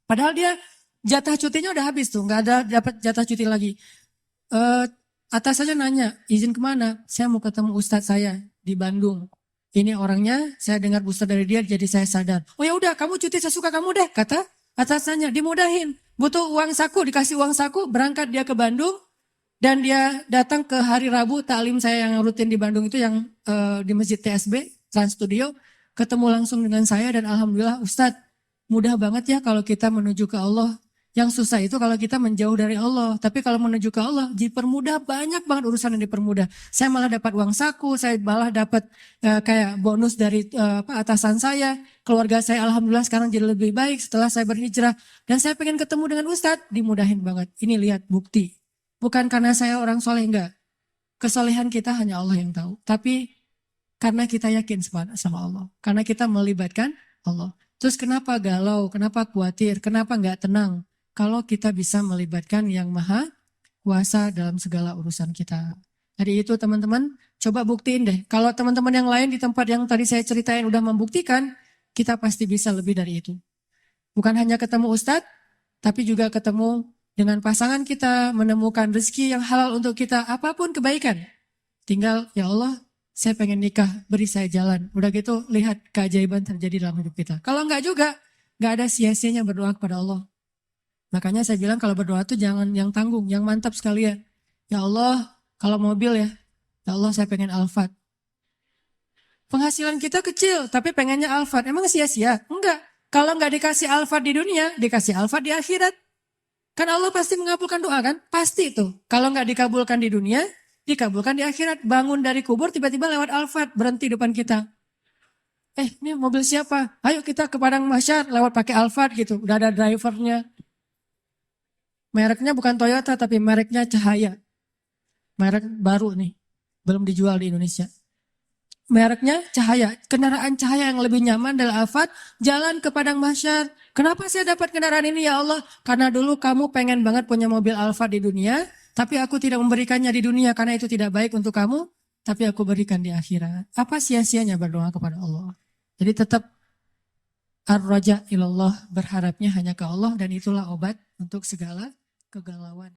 Padahal dia jatah cutinya udah habis tuh. Gak ada dapat jatah cuti lagi. Atasannya nanya, izin kemana? Saya mau ketemu Ustadz saya di Bandung. Ini orangnya, saya dengar booster dari dia, jadi saya sadar. Oh ya udah, kamu cuti sesuka kamu deh, kata atasannya. Dimudahin, butuh uang saku, dikasih uang saku, berangkat dia ke Bandung, dan dia datang ke hari Rabu taklim saya yang rutin di Bandung itu yang di Masjid TSB Trans Studio, ketemu langsung dengan saya dan alhamdulillah Ustadz, mudah banget ya kalau kita menuju ke Allah. Yang susah itu kalau kita menjauh dari Allah. Tapi kalau menuju ke Allah, dipermudah, banyak banget urusan yang dipermudah. Saya malah dapat uang saku, saya malah dapat kayak bonus dari atasan saya. Keluarga saya alhamdulillah sekarang jadi lebih baik setelah saya berhijrah. Dan saya pengen ketemu dengan Ustadz, dimudahin banget. Ini lihat bukti. Bukan karena saya orang soleh, enggak. Kesolehan kita hanya Allah yang tahu. Tapi karena kita yakin sama Allah. Karena kita melibatkan Allah. Terus kenapa galau, kenapa khawatir, kenapa enggak tenang? Kalau kita bisa melibatkan yang maha kuasa dalam segala urusan kita. Jadi itu teman-teman, coba buktiin deh. Kalau teman-teman yang lain di tempat yang tadi saya ceritain udah membuktikan, kita pasti bisa lebih dari itu. Bukan hanya ketemu Ustadz, tapi juga ketemu dengan pasangan kita, menemukan rezeki yang halal untuk kita, apapun kebaikan. Tinggal, ya Allah, saya pengen nikah, beri saya jalan. Udah gitu, lihat keajaiban terjadi dalam hidup kita. Kalau enggak juga, enggak ada sia-sianya berdoa kepada Allah. Makanya saya bilang kalau berdoa tuh jangan yang tanggung, yang mantap sekalian. Ya Allah, kalau mobil ya Allah saya pengen Alphard. Penghasilan kita kecil, tapi pengennya Alphard. Emang sia-sia? Enggak. Kalau enggak dikasih Alphard di dunia, dikasih Alphard di akhirat. Kan Allah pasti mengabulkan doa kan? Pasti itu. Kalau enggak dikabulkan di dunia, dikabulkan di akhirat. Bangun dari kubur, tiba-tiba lewat Alphard, berhenti depan kita. Ini mobil siapa? Ayo kita ke Padang Mahsyar, lewat pakai Alphard gitu. Udah ada drivernya. Mereknya bukan Toyota tapi mereknya Cahaya. Merek baru nih. Belum dijual di Indonesia. mereknya cahaya. Kendaraan cahaya yang lebih nyaman adalah Alphard. Jalan ke padang mahsyar. Kenapa saya dapat kendaraan ini ya Allah? Karena dulu kamu pengen banget punya mobil Alphard di dunia, tapi aku tidak memberikannya di dunia karena itu tidak baik untuk kamu, tapi aku berikan di akhirat. Apa sia-sianya berdoa kepada Allah? Jadi tetap ar-raja ilallah, berharapnya hanya ke Allah, dan itulah obat untuk segala kegalauan.